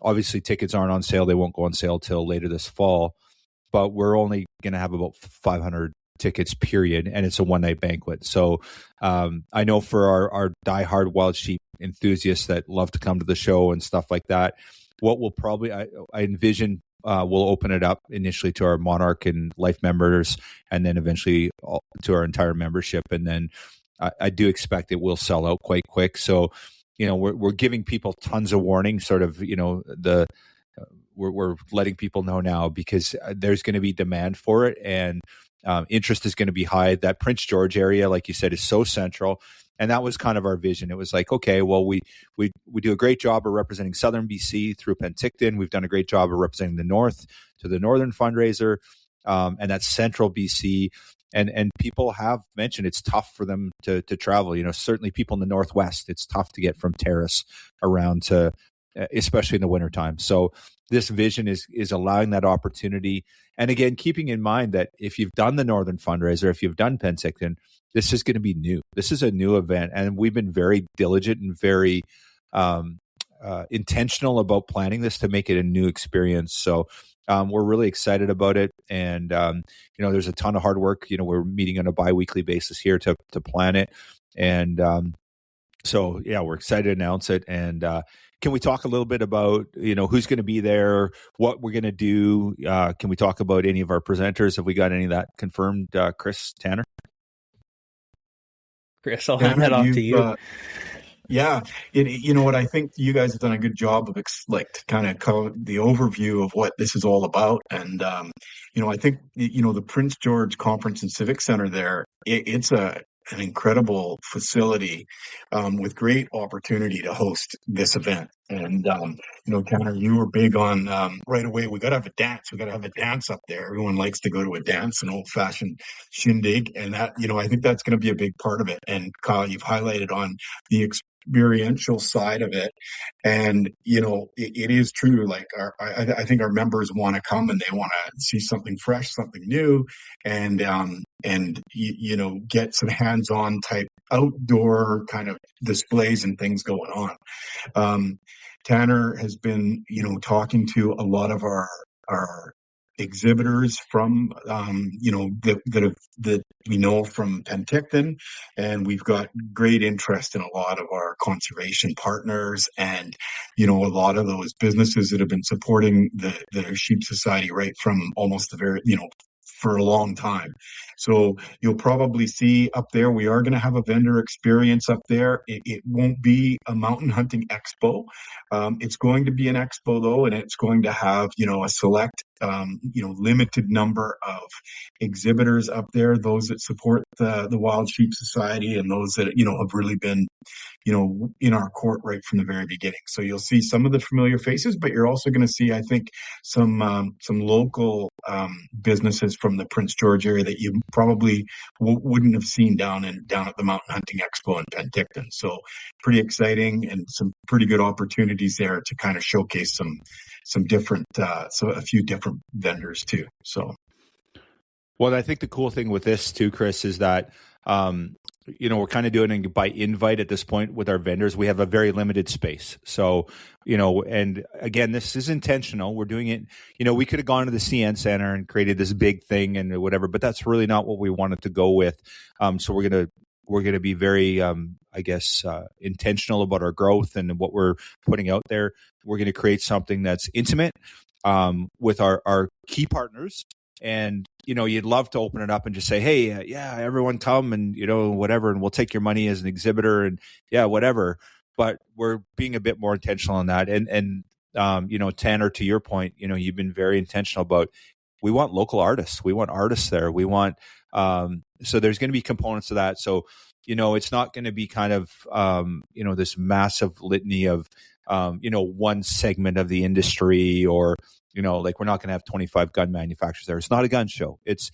obviously tickets aren't on sale. They won't go on sale till later this fall. But we're only going to have about 500 tickets, period. And it's a one-night banquet. So I know for our diehard wild sheep enthusiasts that love to come to the show and stuff like that, what we'll probably, I envision, we'll open it up initially to our Monarch and Life members, and then eventually to our entire membership. And then I do expect it will sell out quite quick. So, we're giving people tons of warning, sort of, we're letting people know now, because there's going to be demand for it, and interest is going to be high. That Prince George area, like you said, is so central. And that was kind of our vision. It was like, okay, well, we do a great job of representing Southern BC through Penticton. We've done a great job of representing the North to the Northern fundraiser, and that's Central BC. And people have mentioned it's tough for them to travel. Certainly people in the Northwest, it's tough to get from Terrace around to, especially in the wintertime. So this vision is allowing that opportunity. And again, keeping in mind that if you've done the Northern fundraiser, if you've done Penticton, this is going to be new. This is a new event. And we've been very diligent and very intentional about planning this to make it a new experience. So we're really excited about it. And, there's a ton of hard work. We're meeting on a bi-weekly basis here to plan it. And so, yeah, we're excited to announce it. And can we talk a little bit about, who's going to be there, what we're going to do? Can we talk about any of our presenters? Have we got any of that confirmed, Kris, Tanner? Kris, I'll hand that off to you. Yeah, you know what? I think you guys have done a good job of to kind of cover the overview of what this is all about. And I think the Prince George Conference and Civic Center there, it's an incredible facility with great opportunity to host this event. And Tanner, you were big on right away, we got to have a dance. We got to have a dance up there. Everyone likes to go to a dance, an old-fashioned shindig, and that I think that's going to be a big part of it. And Kyle, you've highlighted on the experiential side of it, and it is true. Like I think our members want to come and they want to see something fresh, something new, and get some hands-on type outdoor kind of displays and things going on. Tanner has been talking to a lot of our exhibitors from, that we know from Penticton, and we've got great interest in a lot of our conservation partners, and a lot of those businesses that have been supporting the Sheep Society right from almost the very, for a long time. So you'll probably see up there, we are going to have a vendor experience up there. It won't be a mountain hunting expo. It's going to be an expo though, and it's going to have, a select, limited number of exhibitors up there, those that support the Wild Sheep Society, and those that, have really been, in our court right from the very beginning. So you'll see some of the familiar faces, but you're also going to see, I think, some local businesses from the Prince George area that you probably wouldn't have seen down at the Mountain Hunting Expo in Penticton. So pretty exciting, and some pretty good opportunities there to kind of showcase some different, a few different vendors too. So, well, I think the cool thing with this too, Kris, is that we're kind of doing it by invite at this point with our vendors. We have a very limited space. So, and again, this is intentional. We're doing it, we could have gone to the CN Center and created this big thing and whatever, but that's really not what we wanted to go with. So we're going to be very, intentional about our growth and what we're putting out there. We're going to create something that's intimate with our key partners. And, you'd love to open it up and just say, hey, everyone come and, whatever, and we'll take your money as an exhibitor and whatever. But we're being a bit more intentional on that. And Tanner, to your point, you've been very intentional about, we want local artists. We want artists there. We want, so there's going to be components of that. So, it's not going to be kind of, this massive litany of, one segment of the industry, or, we're not going to have 25 gun manufacturers there. It's not a gun show. It's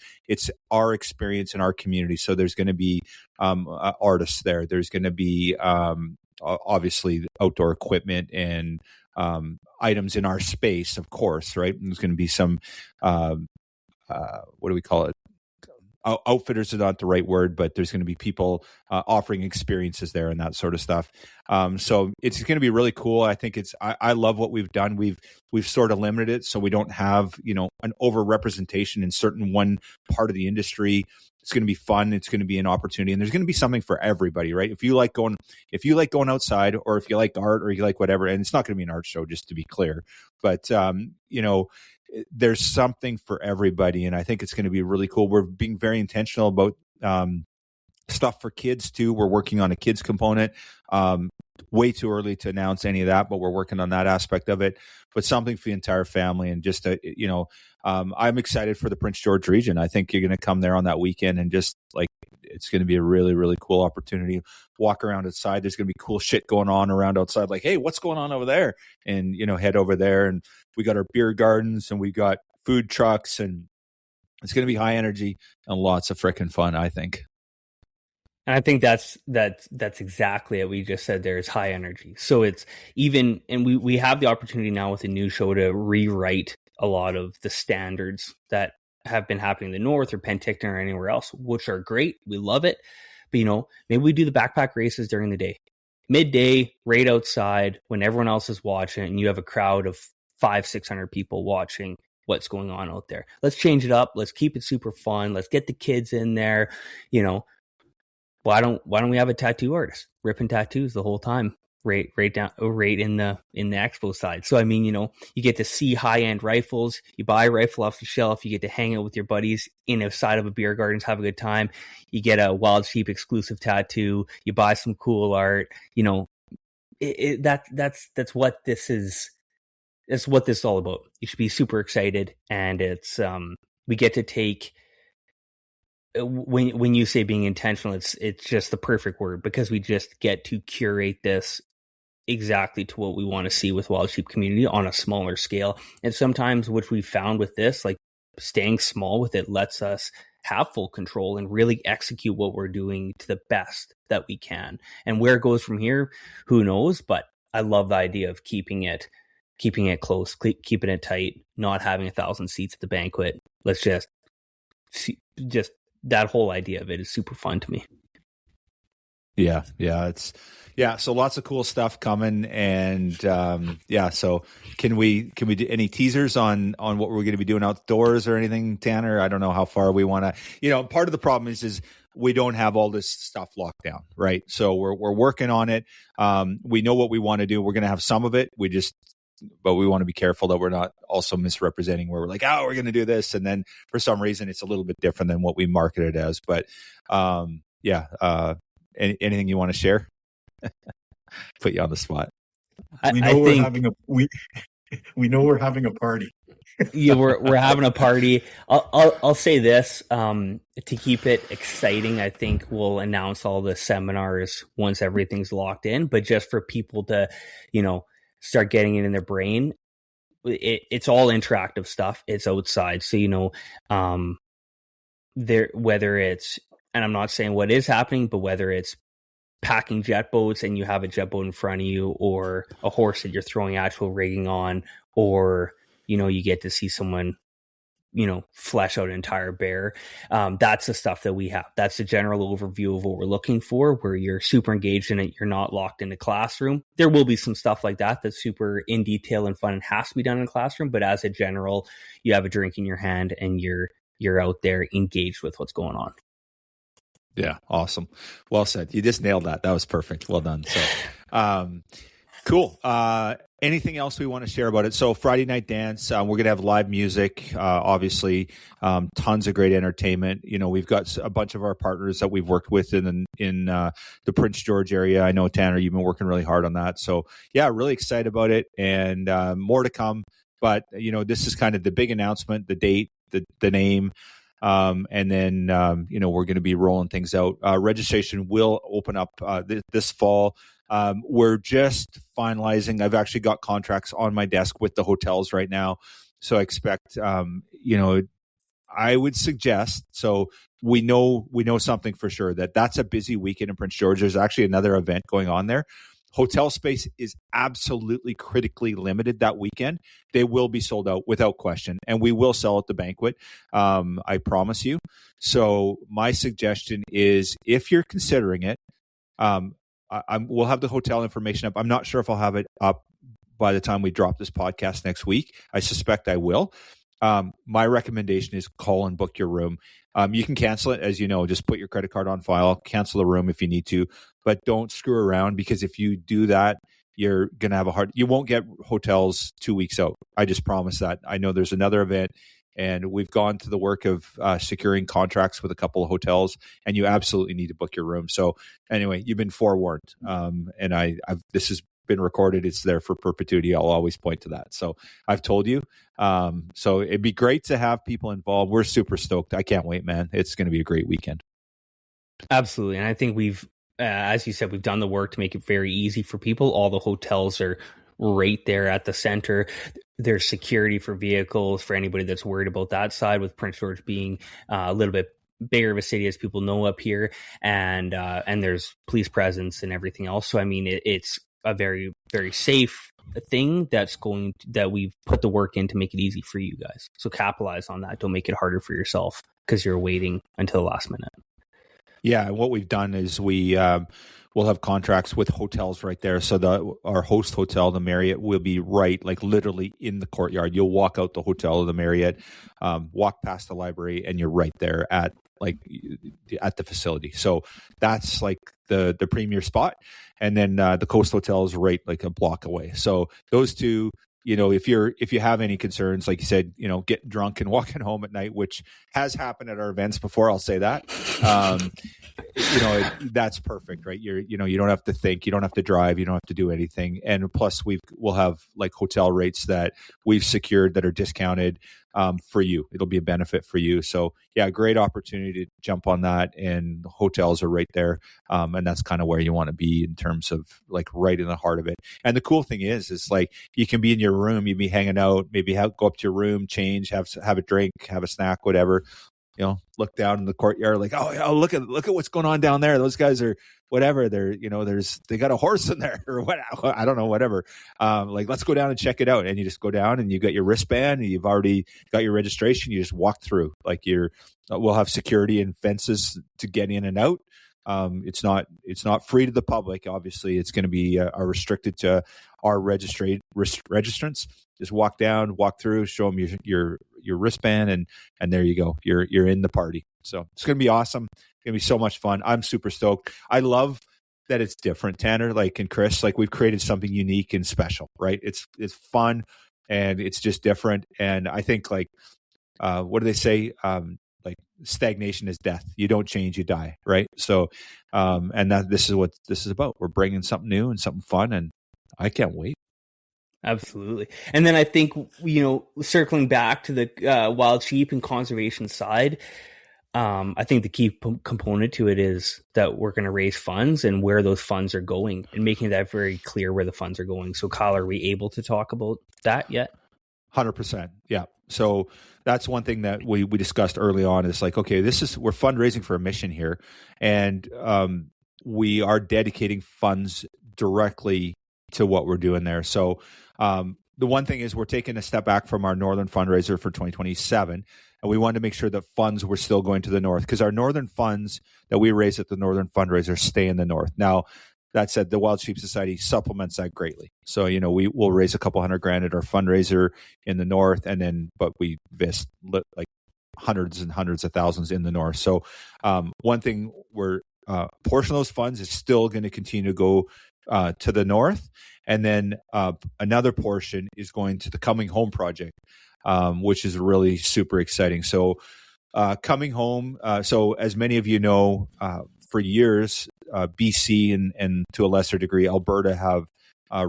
our experience in our community. So there's going to be artists there. There's going to be obviously outdoor equipment and items in our space, of course, right? And there's going to be some, what do we call it? Outfitters is not the right word, but there's going to be people offering experiences there and that sort of stuff. So it's going to be really cool. I think I love what we've done. We've sort of limited it so we don't have, an overrepresentation in certain one part of the industry. It's going to be fun. It's going to be an opportunity, and there's going to be something for everybody, right? If you like going outside, or if you like art, or you like whatever, and it's not going to be an art show, just to be clear, but there's something for everybody, and I think it's going to be really cool. We're being very intentional about stuff for kids too. We're working on a kids component. Way too early to announce any of that, but we're working on that aspect of it. But something for the entire family, and just I'm excited for the Prince George region. I think you're going to come there on that weekend, and just it's going to be a really, really cool opportunity. Walk around outside. There's going to be cool shit going on around outside. Like, hey, what's going on over there? And head over there. And we got our beer gardens, and we got food trucks, and it's going to be high energy and lots of freaking fun, I think. And I think that's exactly what we just said. There is high energy. So it's even, and we have the opportunity now with a new show to rewrite a lot of the standards that have been happening in the North or Penticton or anywhere else, which are great. We love it. But maybe we do the backpack races during the day, midday, right outside when everyone else is watching, and you have a crowd of 500-600 people watching what's going on out there. Let's change it up. Let's keep it super fun. Let's get the kids in there. Why don't we have a tattoo artist ripping tattoos the whole time, right in the expo side? So I mean, you get to see high end rifles. You buy a rifle off the shelf. You get to hang out with your buddies in a side of a beer garden, have a good time. You get a Wild Sheep exclusive tattoo. You buy some cool art. That's what this is. That's what this is all about. You should be super excited, and it's we get to take. When you say being intentional, it's just the perfect word, because we just get to curate this exactly to what we want to see with Wild Sheep community on a smaller scale. And sometimes, which we found with this, like staying small with it, lets us have full control and really execute what we're doing to the best that we can. And where it goes from here, who knows? But I love the idea of keeping it close, keeping it tight, not having 1,000 seats at the banquet. Let's just that whole idea of it is super fun to me. Yeah. So lots of cool stuff coming, and so can we do any teasers on what we're going to be doing outdoors or anything, Tanner? I don't know how far we want to. Part of the problem is we don't have all this stuff locked down, right? So we're working on it. We know what we want to do. We're going to have some of it. But we want to be careful that we're not also misrepresenting where we're like, oh, we're going to do this, and then for some reason it's a little bit different than what we market it as. But anything you want to share? Put you on the spot. We know we're having a party. Yeah, we're having a party. I'll say this to keep it exciting. I think we'll announce all the seminars once everything's locked in. But just for people to, start getting it in their brain, it's all interactive stuff. It's outside, so whether it's, and I'm not saying what is happening, but whether it's packing jet boats and you have a jet boat in front of you, or a horse that you're throwing actual rigging on, or you get to see someone flesh out an entire bear. That's the stuff that we have. That's the general overview of what we're looking for, where you're super engaged in it. You're not locked in the classroom. There will be some stuff like that that's super in detail and fun and has to be done in a classroom, but as a general, you have a drink in your hand and you're out there engaged with what's going on. Yeah. Awesome. Well said. You just nailed that. That was perfect. Well done. So, cool. Anything else we want to share about it? So Friday night dance, we're going to have live music, obviously, tons of great entertainment. We've got a bunch of our partners that we've worked with in the Prince George area. I know, Tanner, you've been working really hard on that. So yeah, really excited about it, and more to come. But, this is kind of the big announcement, the date, the name. And then, we're going to be rolling things out. Registration will open up this fall. We're just finalizing. I've actually got contracts on my desk with the hotels right now. So I expect, I would suggest, so we know something for sure, that's a busy weekend in Prince George. There's actually another event going on there. Hotel space is absolutely critically limited that weekend. They will be sold out without question, and we will sell at the banquet. I promise you. So my suggestion is, if you're considering it, we'll have the hotel information up. I'm not sure if I'll have it up by the time we drop this podcast next week. I suspect I will. My recommendation is call and book your room. You can cancel it, as you know, just put your credit card on file, cancel the room if you need to, but don't screw around, because if you do that, you're going to have you won't get hotels 2 weeks out. I just promise that. I know there's another event, and we've gone to the work of securing contracts with a couple of hotels, and you absolutely need to book your room. So anyway, you've been forewarned. And this has been recorded. It's there for perpetuity. I'll always point to that. So I've told you. So it'd be great to have people involved. We're super stoked. I can't wait, man. It's going to be a great weekend. Absolutely. And I think we've, as you said, we've done the work to make it very easy for people. All the hotels are right there at the center. There's security for vehicles for anybody that's worried about that side, with Prince George being a little bit bigger of a city, as people know up here, and there's police presence and everything else. So I mean, it's a very, very safe thing that we've put the work in to make it easy for you guys. So capitalize on that. Don't make it harder for yourself because you're waiting until the last minute. Yeah, and what we've done is we'll have contracts with hotels right there. So our host hotel, the Marriott, will be right, like literally in the courtyard. You'll walk out the hotel or the Marriott, walk past the library, and you're right there at the facility. So that's like the premier spot. And then the Coast Hotel is right like a block away. So those two, if you have any concerns, like you said, getting drunk and walking home at night, which has happened at our events before, I'll say that. That's perfect, right? You don't have to think, you don't have to drive, you don't have to do anything. And plus we'll have like hotel rates that we've secured that are discounted for you. It'll be a benefit for you. So yeah, great opportunity to jump on that, and hotels are right there. And that's kind of where you want to be in terms of like right in the heart of it. And the cool thing is like you can be in your room, you be hanging out, maybe go up to your room, change, have a drink, have a snack, whatever. Look down in the courtyard, like, oh, look at what's going on down there. Those guys are whatever. They're, they got a horse in there or what? I don't know, whatever. Like, let's go down and check it out. And you just go down and you got your wristband and you've already got your registration. You just walk through. Like we'll have security and fences to get in and out. It's not free to the public. Obviously, it's going to be restricted to our registrants. Just walk down, walk through, show them your wristband, and there you go. You're in the party. So it's going to be awesome. It's going to be so much fun. I'm super stoked. I love that it's different, Tanner, like, and Kris, like, we've created something unique and special, right? It's fun and it's just different. And I think, like, what do they say? Like, stagnation is death. You don't change, you die, right? So, and this is what this is about. We're bringing something new and something fun, and I can't wait. Absolutely. And then I think, circling back to the wild sheep and conservation side, I think the key component to it is that we're going to raise funds and where those funds are going, and making that very clear where the funds are going. So, Kyle, are we able to talk about that yet? 100%. Yeah. So that's one thing that we discussed early on, is like, okay, we're fundraising for a mission here, and we are dedicating funds directly to what we're doing there. So the one thing is, we're taking a step back from our northern fundraiser for 2027, and we wanted to make sure that funds were still going to the north, because our northern funds that we raise at the northern fundraiser stay in the north. Now, that said, the Wild Sheep Society supplements that greatly. So, we will raise a couple $100,000 at our fundraiser in the north, but we invest like hundreds and hundreds of thousands in the north. So one thing, a portion of those funds is still going to continue to go to the north. And then another portion is going to the Coming Home project, which is really super exciting. So Coming Home, so as many of you know, for years, BC and to a lesser degree, Alberta have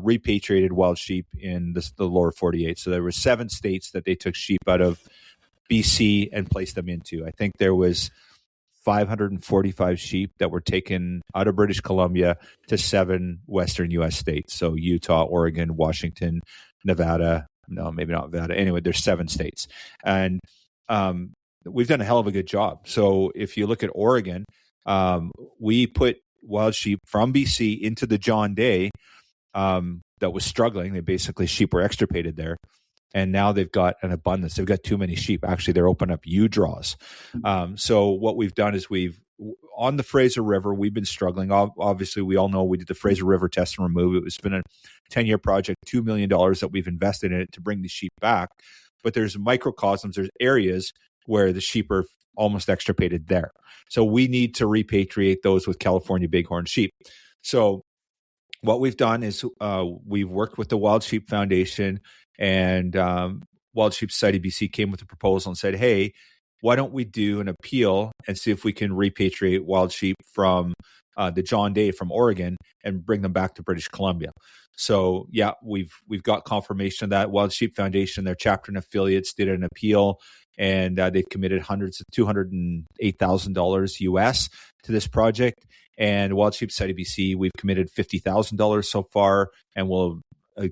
repatriated wild sheep in the lower 48. So there were 7 states that they took sheep out of BC and placed them into. I think there was 545 sheep that were taken out of British Columbia to 7 western U.S. states. So Utah, Oregon, Washington, Nevada. No, maybe not Nevada. Anyway, there's 7 states. And we've done a hell of a good job. So if you look at Oregon, we put wild sheep from BC into the John Day that was struggling. Sheep were extirpated there. And now they've got an abundance. They've got too many sheep. Actually, they're opening up ewe draws. So what we've done is on the Fraser River, we've been struggling. Obviously, we all know we did the Fraser River test and remove. It's been a 10-year project, $2 million that we've invested in it to bring the sheep back. But there's microcosms, there's areas where the sheep are almost extirpated there. So we need to repatriate those with California bighorn sheep. So what we've done is we've worked with the Wild Sheep Foundation, and Wild Sheep Society BC came with a proposal and said, hey, why don't we do an appeal and see if we can repatriate wild sheep from the John Day from Oregon and bring them back to British Columbia. So yeah, we've got confirmation of that. Wild Sheep Foundation, their chapter and affiliates, did an appeal, and they've committed hundreds of $208,000 US to this project. And Wild Sheep Society BC, we've committed $50,000 so far, and we'll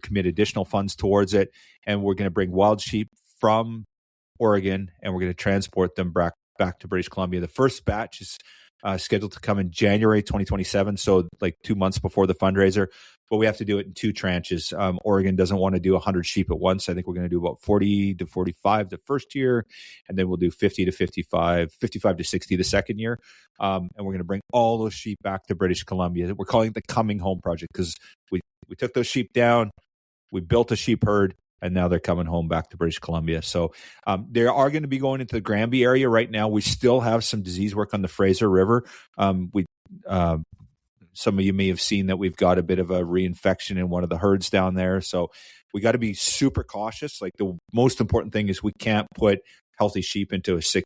commit additional funds towards it. And we're going to bring wild sheep from Oregon, and we're going to transport them back to British Columbia. The first batch is scheduled to come in January 2027, so like 2 months before the fundraiser. But we have to do it in 2 tranches. Oregon doesn't want to do 100 sheep at once. I think we're going to do about 40 to 45 the first year, and then we'll do 50 to 55, 55 to 60 the second year. And we're going to bring all those sheep back to British Columbia. We're calling it the Coming Home Project, because we took those sheep down, we built a sheep herd, and now they're coming home back to British Columbia. So they are going to be going into the Granby area right now. We still have some disease work on the Fraser River. Some of you may have seen that we've got a bit of a reinfection in one of the herds down there. So we got to be super cautious. Like, the most important thing is we can't put healthy sheep into a sick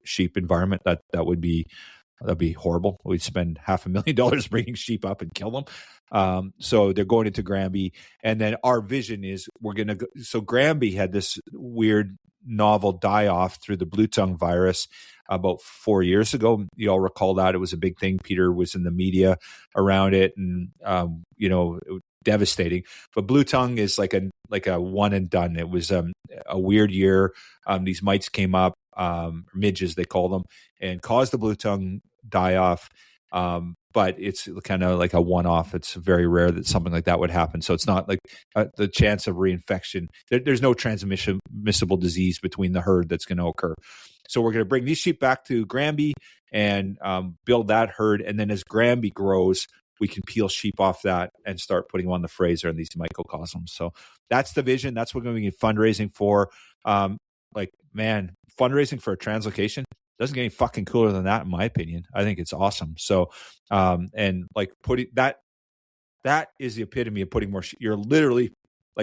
sheep environment. That'd be horrible. We'd spend $500,000 bringing sheep up and kill them. So they're going into Granby. And then our vision is we're going to go. So Granby had this weird novel die-off through the blue tongue virus about 4 years ago. You all recall that. It was a big thing. Peter was in the media around it, and it was devastating. But blue tongue is like a one and done. It was a weird year. These mites came up, midges they call them, and caused the blue tongue die off. But it's kind of like a one-off. It's very rare that something like that would happen. So it's not like the chance of reinfection. There's no transmissible disease between the herd that's going to occur. So we're going to bring these sheep back to Granby and build that herd. And then as Granby grows, we can peel sheep off that and start putting them on the Fraser and these microcosms. So that's the vision. That's what we're going to be fundraising for. Fundraising for a translocation doesn't get any fucking cooler than that, in my opinion. I think it's awesome. So, putting that is the epitome of putting more sheep. You're literally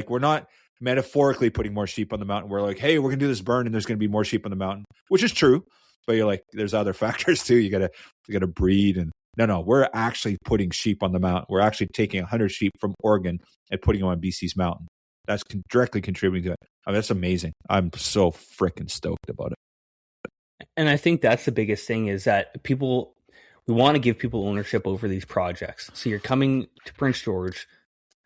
we're not metaphorically putting more sheep on the mountain. We're like, hey, we're going to do this burn and there's going to be more sheep on the mountain, which is true. But you're like, there's other factors too. You gotta breed and no, we're actually putting sheep on the mountain. We're actually taking 100 sheep from Oregon and putting them on BC's mountain. That's directly contributing to it. I mean, that's amazing. I'm so freaking stoked about it. And I think that's the biggest thing is that we want to give people ownership over these projects. So you're coming to Prince George,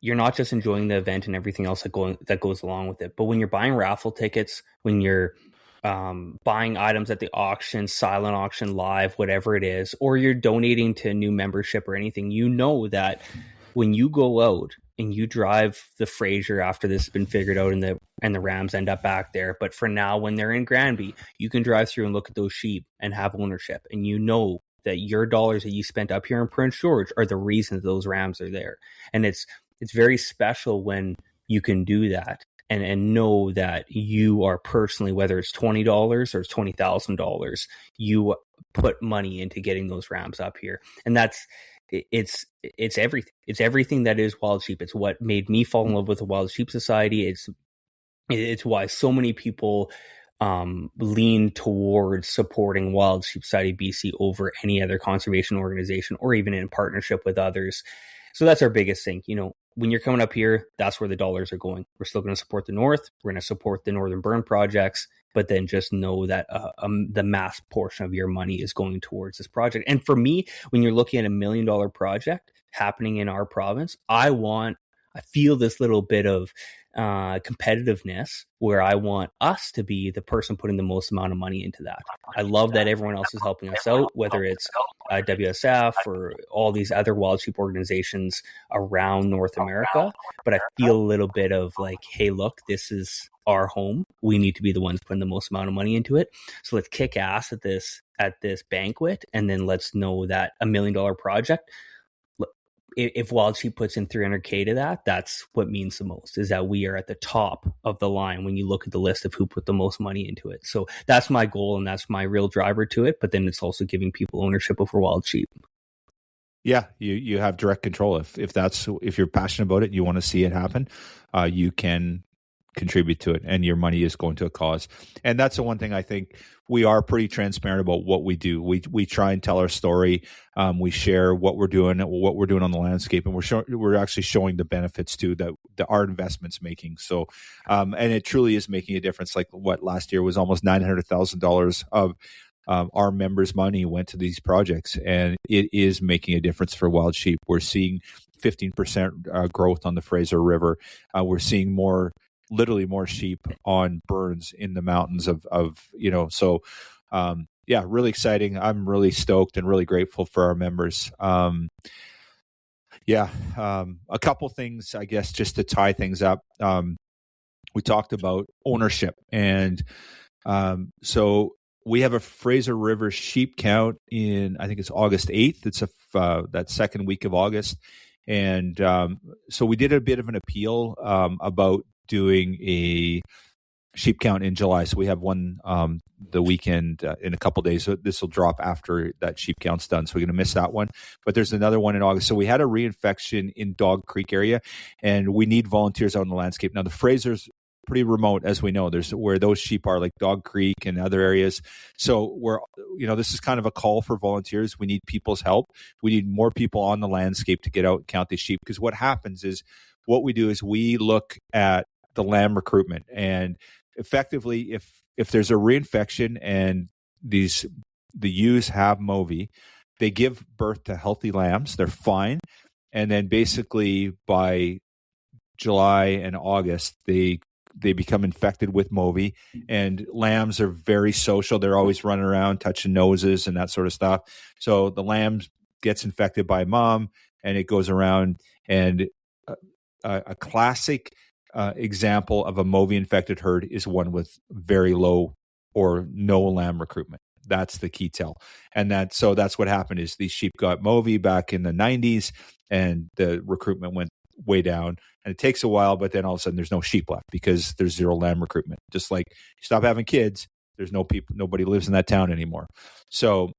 you're not just enjoying the event and everything else that goes along with it. But when you're buying raffle tickets, when you're buying items at the auction, silent auction, live, whatever it is, or you're donating to a new membership or anything, you know that when you go out and you drive the Fraser after this has been figured out and the Rams end up back there. But for now, when they're in Granby, you can drive through and look at those sheep and have ownership. And you know that your dollars that you spent up here in Prince George are the reasons those Rams are there. And it's very special when you can do that and know that you are personally, whether it's $20 or it's $20,000, you put money into getting those Rams up here. And it's everything. It's everything that is Wild Sheep. It's what made me fall in love with the Wild Sheep Society. It's why so many people lean towards supporting Wild Sheep Society BC over any other conservation organization or even in partnership with others. So that's our biggest thing. When you're coming up here, that's where the dollars are going. We're still going to support the North. We're going to support the Northern Burn projects, but then just know that the mass portion of your money is going towards this project. And for me, when you're looking at $1 million project happening in our province, I feel this little bit of competitiveness where I want us to be the person putting the most amount of money into that. I love that everyone else is helping us out, whether it's WSF or all these other wild sheep organizations around North America. But I feel a little bit of like, hey, look, this is our home. We need to be the ones putting the most amount of money into it. So let's kick ass at this banquet, and then let's know that $1 million project, if Wild Sheep puts in $300K to that, that's what means the most, is that we are at the top of the line when you look at the list of who put the most money into it. So that's my goal and that's my real driver to it. But then it's also giving people ownership over Wild Sheep. Yeah, you have direct control. If you're passionate about it, you want to see it happen, you can contribute to it, and your money is going to a cause. And that's the one thing I think we are pretty transparent about what we do. We try and tell our story. We share what we're doing on the landscape, and we're actually showing the benefits too that our investment's making. So, and it truly is making a difference. Like last year was almost $900,000 of our members' money went to these projects, and it is making a difference for wild sheep. We're seeing 15% growth on the Fraser River. We're seeing literally more sheep on burns in the mountains so really exciting. I'm really stoked and really grateful for our members. A couple things, I guess, just to tie things up. We talked about ownership, and so we have a Fraser River sheep count in, I think it's August 8th. It's that second week of August. And so we did a bit of an appeal about doing a sheep count in July. So we have one the weekend in a couple of days. So this will drop after that sheep count's done. So we're going to miss that one. But there's another one in August. So we had a reinfection in Dog Creek area, and we need volunteers out in the landscape. Now the Fraser's pretty remote, as we know. There's where those sheep are, like Dog Creek and other areas. So this is kind of a call for volunteers. We need people's help. We need more people on the landscape to get out and count these sheep. Because what happens is, what we do is we look at the lamb recruitment, and effectively, if there's a reinfection and the ewes have MOVI, they give birth to healthy lambs. They're fine, and then basically by July and August, they become infected with MOVI, and lambs are very social. They're always running around, touching noses and that sort of stuff. So the lambs gets infected by mom, and it goes around. And a classic example of a Movi infected herd is one with very low or no lamb recruitment. That's the key tell. And that's what happened is these sheep got Movi back in the 90s, and the recruitment went way down. And it takes a while, but then all of a sudden there's no sheep left because there's zero lamb recruitment. Just like you stop having kids, there's nobody lives in that town anymore. So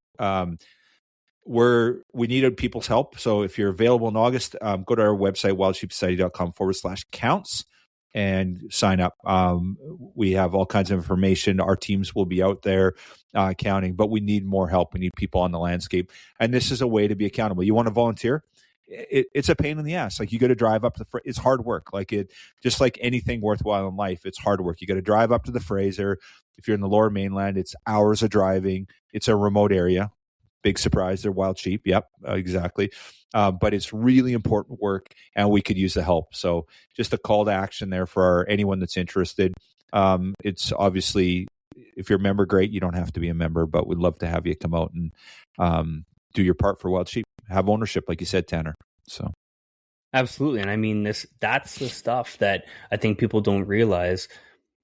we needed people's help. So if you're available in August, go to our website, wildsheepsociety.com/counts, and sign up. We have all kinds of information. Our teams will be out there counting, but we need more help. We need people on the landscape. And this is a way to be accountable. You want to volunteer? It's a pain in the ass. Like, you got to drive up it's hard work. Just like anything worthwhile in life, it's hard work. You got to drive up to the Fraser. If you're in the Lower Mainland, it's hours of driving. It's a remote area. Big surprise, they're wild sheep. Yep, exactly. But it's really important work, and we could use the help. So just a call to action there for anyone that's interested. It's obviously, if you're a member, great. You don't have to be a member, but we'd love to have you come out and do your part for wild sheep. Have ownership, like you said, Tanner. So absolutely. And I mean, that's the stuff that I think people don't realize.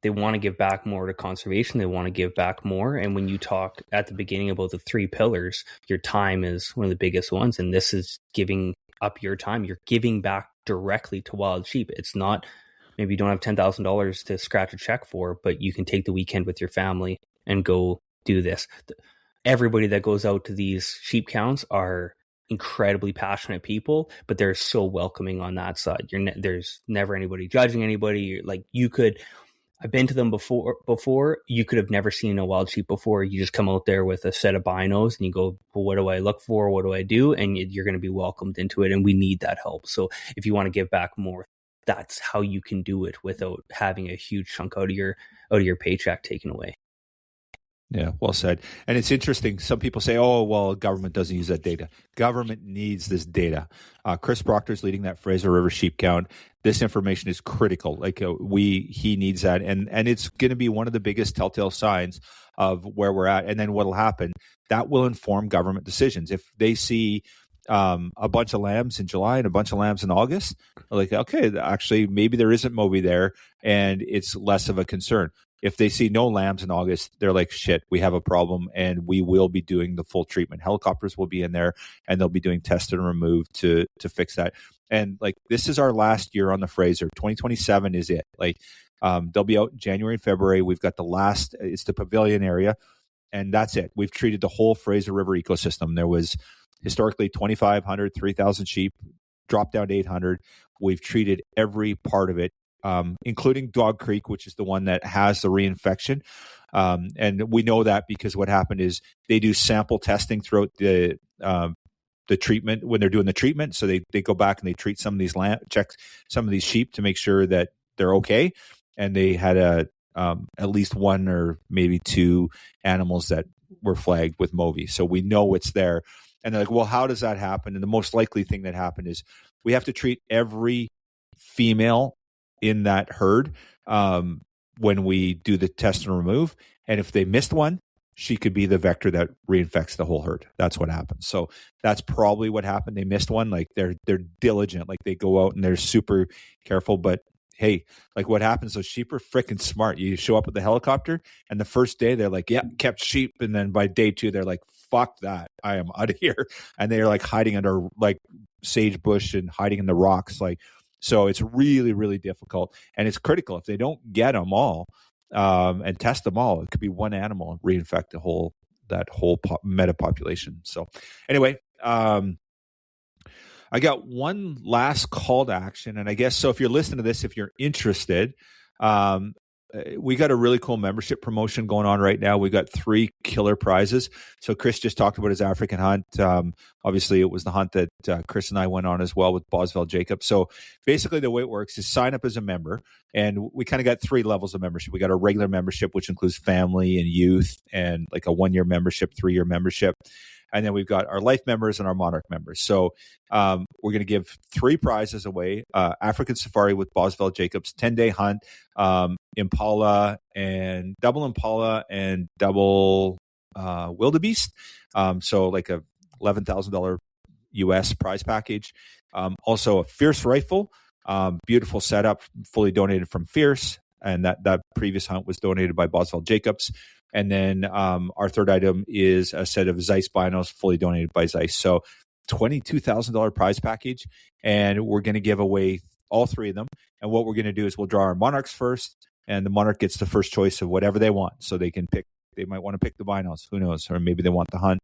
They want to give back more to conservation. They want to give back more. And when you talk at the beginning about the 3 pillars, your time is one of the biggest ones. And this is giving up your time. You're giving back directly to wild sheep. It's not, maybe you don't have $10,000 to scratch a check for, but you can take the weekend with your family and go do this. Everybody that goes out to these sheep counts are incredibly passionate people, but they're so welcoming on that side. There's never anybody judging anybody. I've been to them before. You could have never seen a wild sheep before. You just come out there with a set of binos and you go, well, what do I look for? What do I do? And you're going to be welcomed into it. And we need that help. So if you want to give back more, that's how you can do it without having a huge chunk out of your paycheck taken away. Yeah, well said. And it's interesting. Some people say, oh, well, government doesn't use that data. Government needs this data. Kris Proctor's leading that Fraser River sheep count. This information is critical. He needs that. And it's going to be one of the biggest telltale signs of where we're at. And then what'll happen, that will inform government decisions. If they see a bunch of lambs in July and a bunch of lambs in August, like, okay, actually, maybe there isn't Movi there and it's less of a concern. If they see no lambs in August, they're like, shit, we have a problem, and we will be doing the full treatment. Helicopters will be in there, and they'll be doing test and remove to fix that. And this is our last year on the Fraser. 2027 is it. They'll be out in January and February. We've got it's the pavilion area, and that's it. We've treated the whole Fraser River ecosystem. There was historically 2,500, 3,000 sheep, dropped down to 800. We've treated every part of it. Including Dog Creek, which is the one that has the reinfection. And we know that because what happened is they do sample testing throughout the treatment when they're doing the treatment. So they go back and they treat some of these check some of these sheep to make sure that they're okay. And they had at least 1 or maybe 2 animals that were flagged with Movi. So we know it's there. And they're like, well, how does that happen? And the most likely thing that happened is we have to treat every female in that herd when we do the test and remove. And if they missed one, she could be the vector that reinfects the whole herd. That's what happens. So that's probably what happened. They missed one. They're diligent. They go out and they're super careful. But hey, what happens, those sheep are freaking smart. You show up with the helicopter, and the first day they're like, yeah, kept sheep. And then by day 2, they're like, fuck that, I am out of here. And they're hiding under sage bush and hiding in the rocks. So it's really, really difficult, and it's critical. If they don't get them all and test them all, it could be one animal and reinfect that whole meta population. So anyway, I got one last call to action, and I guess so. If you're listening to this, if you're interested, we got a really cool membership promotion going on right now. We got 3 killer prizes. So Kris just talked about his African hunt. Obviously, it was the hunt that Kris and I went on as well with Boswell Jacob. So basically, the way it works is sign up as a member, and we kind of got 3 levels of membership. We got a regular membership, which includes family and youth, and a 1-year membership, 3-year membership. And then we've got our life members and our monarch members. So we're going to give 3 prizes away. African Safari with Boswell Jacobs, 10-day hunt, Impala and double wildebeest. So a $11,000 US prize package. Also a Fierce rifle, beautiful setup, fully donated from Fierce. And that previous hunt was donated by Boswell Jacobs. And then our third item is a set of Zeiss binos, fully donated by Zeiss. So $22,000 prize package. And we're going to give away all three of them. And what we're going to do is we'll draw our Monarchs first. And the Monarch gets the first choice of whatever they want. So they can pick, they might want to pick the binos, who knows? Or maybe they want the hunt.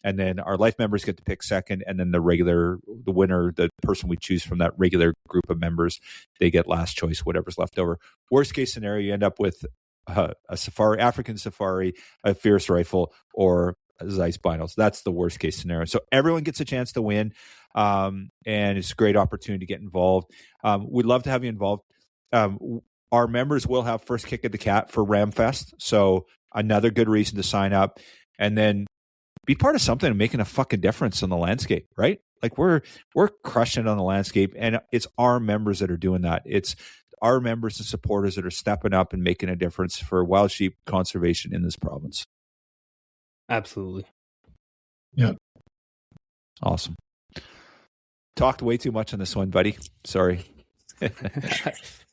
And then our life members get to pick second. And then the winner, the person we choose from that regular group of members, they get last choice, whatever's left over. Worst case scenario, you end up with a safari, African safari, a Fierce rifle, or Zeiss binos. That's the worst case scenario. So everyone gets a chance to win. And it's a great opportunity to get involved. We'd love to have you involved. Our members will have first kick at the cat for RAMFEST. So another good reason to sign up, and then be part of something and making a fucking difference on the landscape, right? Like we're crushing it on the landscape, and it's our members that are doing that. It's our members and supporters that are stepping up and making a difference for wild sheep conservation in this province. Absolutely. Yeah. Awesome. Talked way too much on this one, buddy. Sorry.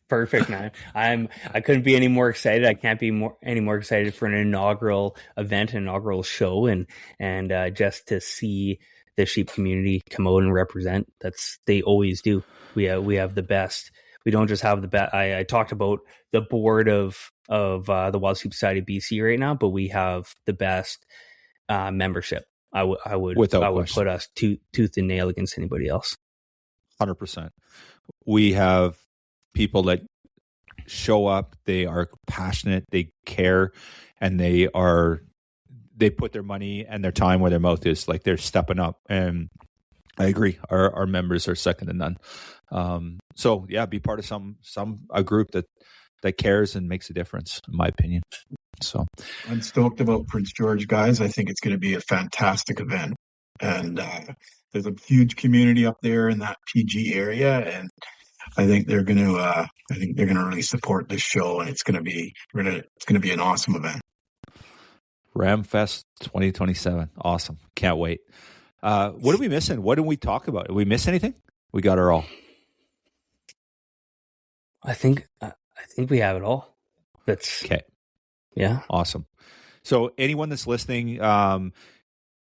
Perfect, man. I couldn't be any more excited. I can't be any more excited for an inaugural event, an inaugural show, and just to see the sheep community come out and represent. They always do. We have the best. We don't just have the best. I talked about the board of the Wild Sheep Society of BC right now, but we have the best membership. I would put us tooth and nail against anybody else. 100%. We have people that show up, they are passionate, they care, and they put their money and their time where their mouth is. Like they're stepping up. And I agree. Our members are second to none. So yeah, be part of a group that cares and makes a difference, in my opinion. So I'm stoked about Prince George, guys. I think it's going to be a fantastic event. And there's a huge community up there in that PG area, and I think they're going to really support this show, and it's going to be an awesome event. RAMFEST 2027, awesome! Can't wait. What are we missing? What did we talk about? Did we miss anything? We got her all. I think we have it all. That's okay. Yeah, awesome. So anyone that's listening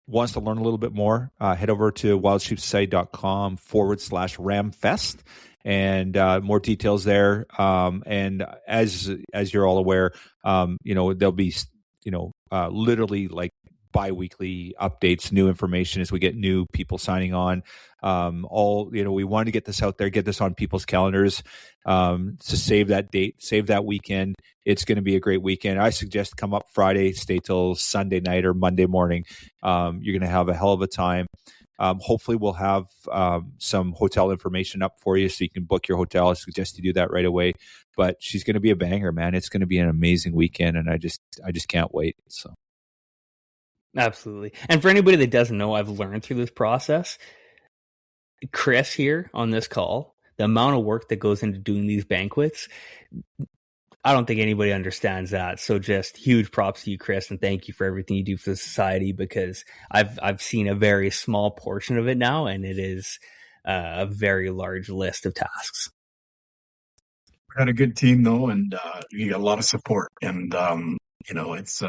wants to learn a little bit more, head over to wildsheepsociety.com/RAMFEST. And more details there. And as you're all aware, there'll be literally like bi-weekly updates, new information as we get new people signing on. We wanted to get this out there, get this on people's calendars to save that date, save that weekend. It's going to be a great weekend. I suggest come up Friday, stay till Sunday night or Monday morning. You're going to have a hell of a time. Hopefully we'll have some hotel information up for you so you can book your hotel. I suggest you do that right away. But she's going to be a banger, man. It's going to be an amazing weekend, and I just can't wait. So, absolutely. And for anybody that doesn't know, I've learned through this process, Kris here on this call, the amount of work that goes into doing these banquets, I don't think anybody understands that. So just huge props to you, Kris, and thank you for everything you do for the society, because I've seen a very small portion of it now, and it is a very large list of tasks. We had a good team though, and you got a lot of support, and it's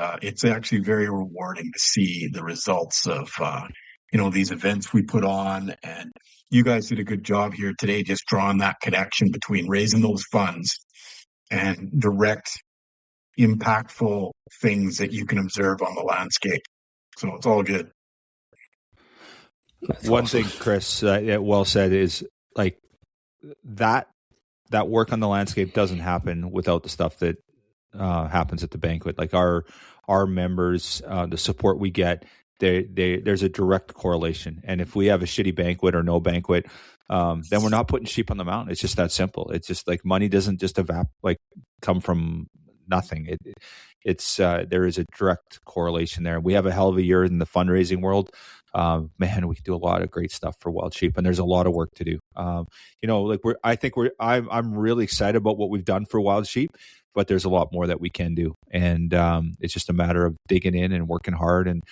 actually very rewarding to see the results of these events we put on, and you guys did a good job here today, just drawing that connection between raising those funds and direct, impactful things that you can observe on the landscape. So it's all good. That's one awesome thing, Kris, well said, is like that work on the landscape doesn't happen without the stuff that happens at the banquet. Like our members, the support we get, there's a direct correlation. And if we have a shitty banquet or no banquet, then we're not putting sheep on the mountain. It's just that simple. It's just like money doesn't just come from nothing. There is a direct correlation there. We have a hell of a year in the fundraising world. Man, we do a lot of great stuff for wild sheep, and there's a lot of work to do. I'm really excited about what we've done for wild sheep, but there's a lot more that we can do. And it's just a matter of digging in and working hard and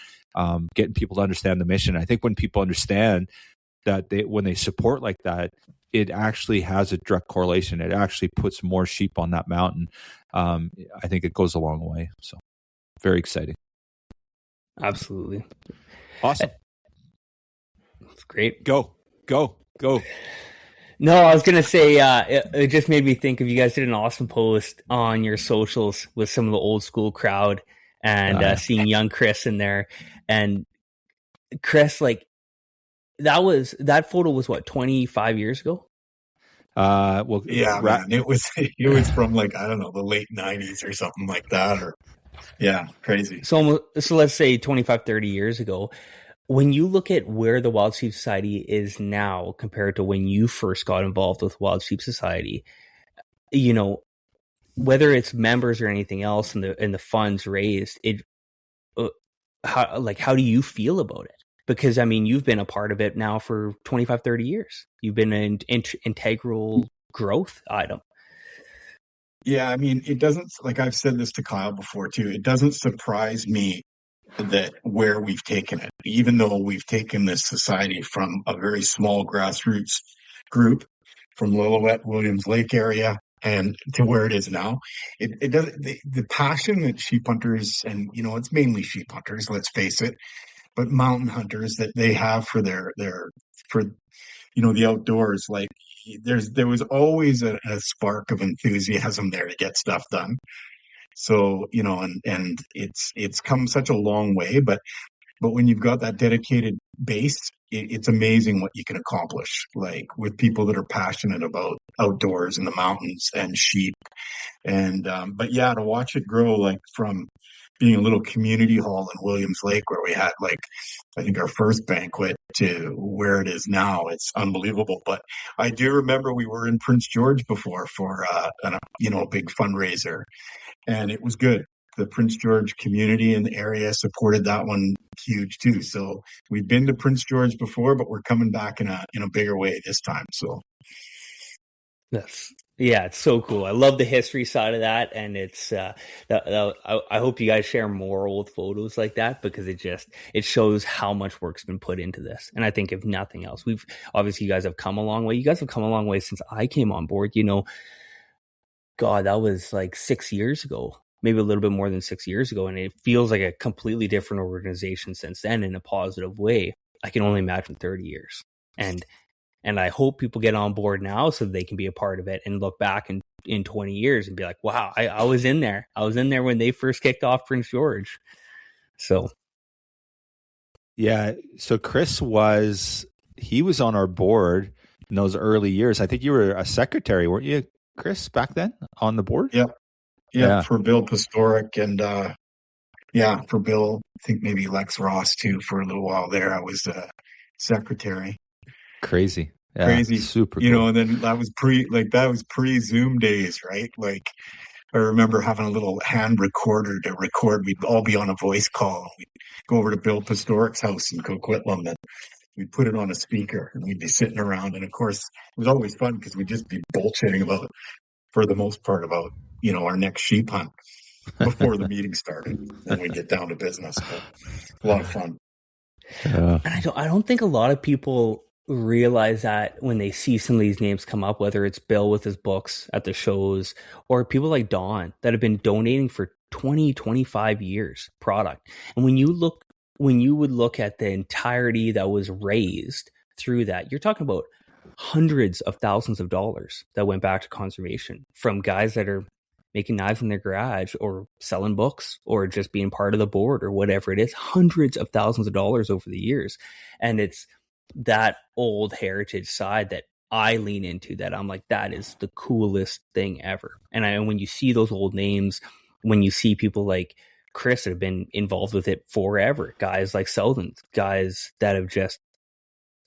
getting people to understand the mission. I think when people understand that when they support like that, it actually has a direct correlation. It actually puts more sheep on that mountain. I think it goes a long way. So very exciting. Absolutely. Awesome. That's great. Go. No, I was going to say, it just made me think of, you guys did an awesome post on your socials with some of the old school crowd and seeing young Kris in there. And Kris, like, that photo was what, 25 years ago? Man, it was from like, I don't know, the late 90s or something like that, or crazy. So let's say 25, 30 years ago. When you look at where the Wild Sheep Society is now compared to when you first got involved with Wild Sheep Society, you know, whether it's members or anything else and the funds raised, how do you feel about it? Because, I mean, you've been a part of it now for 25, 30 years. You've been an integral growth item. Yeah, I mean, it doesn't, like I've said this to Kyle before too, it doesn't surprise me that where we've taken it, even though we've taken this society from a very small grassroots group from Lillooet, Williams Lake area, and to where it is now. It doesn't, the passion that sheep hunters, and, you know, it's mainly sheep hunters, let's face it, but mountain hunters that they have for for, you know, the outdoors, like there was always a spark of enthusiasm there to get stuff done. So, you know, and it's come such a long way, but when you've got that dedicated base, it's amazing what you can accomplish, like with people that are passionate about outdoors and the mountains and sheep. And, but yeah, to watch it grow, like from being a little community hall in Williams Lake where we had, like, I think our first banquet to where it is now, it's unbelievable. But I do remember we were in Prince George before for, a big fundraiser. And it was good. The Prince George community in the area supported that one huge too. So we've been to Prince George before, but we're coming back in a bigger way this time. So it's so cool. I love the history side of that, and it's I hope you guys share more old photos like that, because it shows how much work's been put into this. And I think if nothing else, you guys have come a long way. You guys have come a long way since I came on board. You know, God, that was like 6 years ago, maybe a little bit more than 6 years ago. And it feels like a completely different organization since then in a positive way. I can only imagine 30 years. And I hope people get on board now so they can be a part of it and look back in 20 years and be like, wow, I was in there. I was in there when they first kicked off Prince George. So. Yeah. So Kris was on our board in those early years. I think you were a secretary, weren't you, Kris, back then on the board? Yeah, for Bill Pastoric and for Bill, I think maybe Lex Ross too for a little while there. I was secretary. Crazy, super cool. You know, and then that was pre Zoom days, right? Like I remember having a little hand recorder to record. We'd all be on a voice call. We'd go over to Bill Pastoric's house in Coquitlam and we'd put it on a speaker and we'd be sitting around. And of course, it was always fun because we'd just be bullshitting for the most part, about, you know, our next sheep hunt before the meeting started. And we'd get down to business. But a lot of fun. And I don't think a lot of people realize that when they see some of these names come up, whether it's Bill with his books at the shows or people like Don that have been donating for 20, 25 years product. And when you would look at the entirety that was raised through that, you're talking about hundreds of thousands of dollars that went back to conservation from guys that are making knives in their garage or selling books or just being part of the board or whatever it is, hundreds of thousands of dollars over the years. And it's that old heritage side that I lean into, that I'm like, that is the coolest thing ever. And when you see those old names, when you see people like Kris that have been involved with it forever, guys like Selden, guys that have just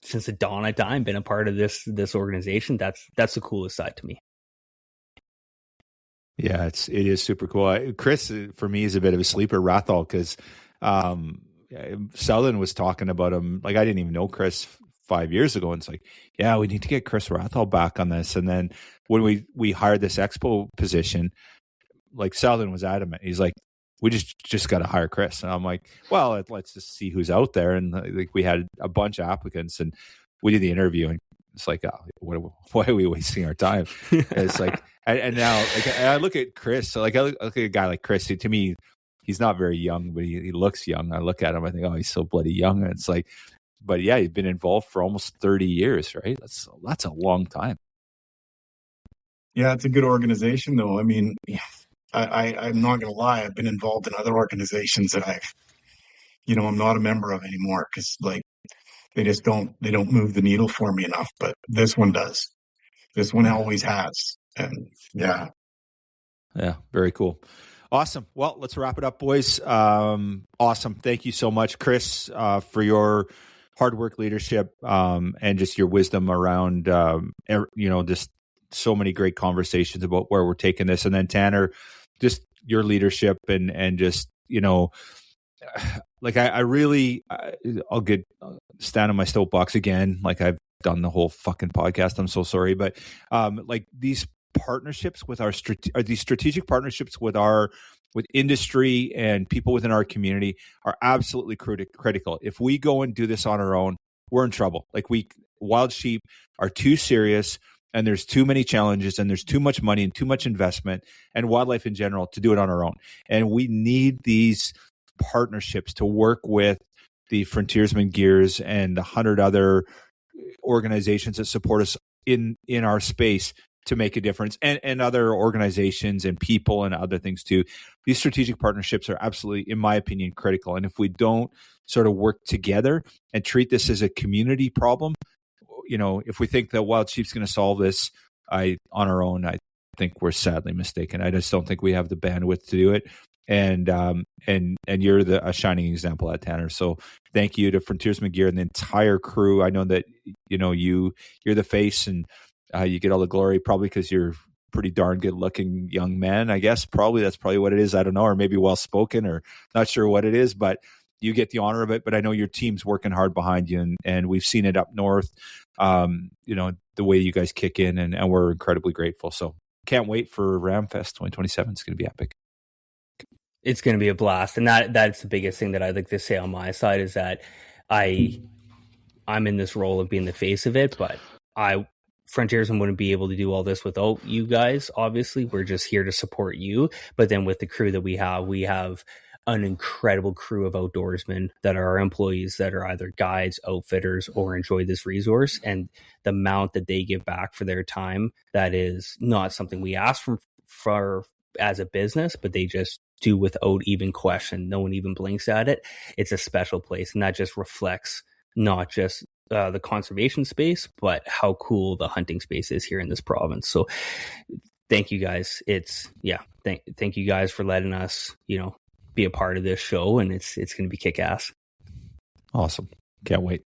since the dawn of time been a part of this organization, that's the coolest side to me. Yeah, it is super cool. Kris, for me, is a bit of a sleeper. Wrathall, because Selden was talking about him. Like, I didn't even know Kris 5 years ago, and it's like, yeah, we need to get Kris Wrathall back on this. And then when we hired this expo position, like Selden was adamant. He's like, we just got to hire Kris. And I'm like, well, let's just see who's out there. And like we had a bunch of applicants, and we did the interview, and it's like, why are we wasting our time? And it's like, and now like I look at Kris. So like I look at a guy like Kris, who to me, he's not very young, but he looks young. I look at him, I think, oh, he's so bloody young. And it's like, but yeah, he's been involved for almost 30 years, right? That's a long time. Yeah, it's a good organization, though. I mean, I'm not going to lie. I've been involved in other organizations that I'm not a member of anymore because like they don't move the needle for me enough. But this one does. This one always has. And yeah. Yeah, very cool. Awesome. Well, let's wrap it up, boys. Awesome. Thank you so much, Kris, for your hard work, leadership, and just your wisdom around, just so many great conversations about where we're taking this. And then Tanner, just your leadership and just, like I'll stand on my soapbox again. Like I've done the whole fucking podcast. I'm so sorry. But like these partnerships with these strategic partnerships with industry and people within our community are absolutely critical. If we go and do this on our own, we're in trouble. Like wild sheep are too serious, and there's too many challenges, and there's too much money and too much investment, and wildlife in general to do it on our own. And we need these partnerships to work with the Frontiersman Gears and 100 other organizations that support us in our space to make a difference, and other organizations and people and other things too. These strategic partnerships are absolutely, in my opinion, critical. And if we don't sort of work together and treat this as a community problem, if we think that wild sheep's going to solve this on our own, I think we're sadly mistaken. I just don't think we have the bandwidth to do it. And you're a shining example at Tanner. So thank you to Frontiersman Gear and the entire crew. I know that you're the face, and you get all the glory probably because you're pretty darn good looking young man. I guess that's probably what it is. I don't know, or maybe well spoken, or not sure what it is, but you get the honor of it. But I know your team's working hard behind you, and we've seen it up north. The way you guys kick in, and we're incredibly grateful. So can't wait for RAMFEST 2027. It's going to be epic. It's going to be a blast. And that's the biggest thing that I'd like to say on my side is that I'm in this role of being the face of it, but Frontiersman wouldn't be able to do all this without you guys. Obviously, we're just here to support you. But then with the crew that we have an incredible crew of outdoorsmen that are our employees that are either guides, outfitters, or enjoy this resource. And the amount that they give back for their time, that is not something we ask for as a business, but they just do without even question. No one even blinks at it. It's a special place, and that just reflects not just the conservation space, but how cool the hunting space is here in this province. So thank you guys. Thank you guys for letting us, be a part of this show, and it's going to be kick ass. Awesome. Can't wait.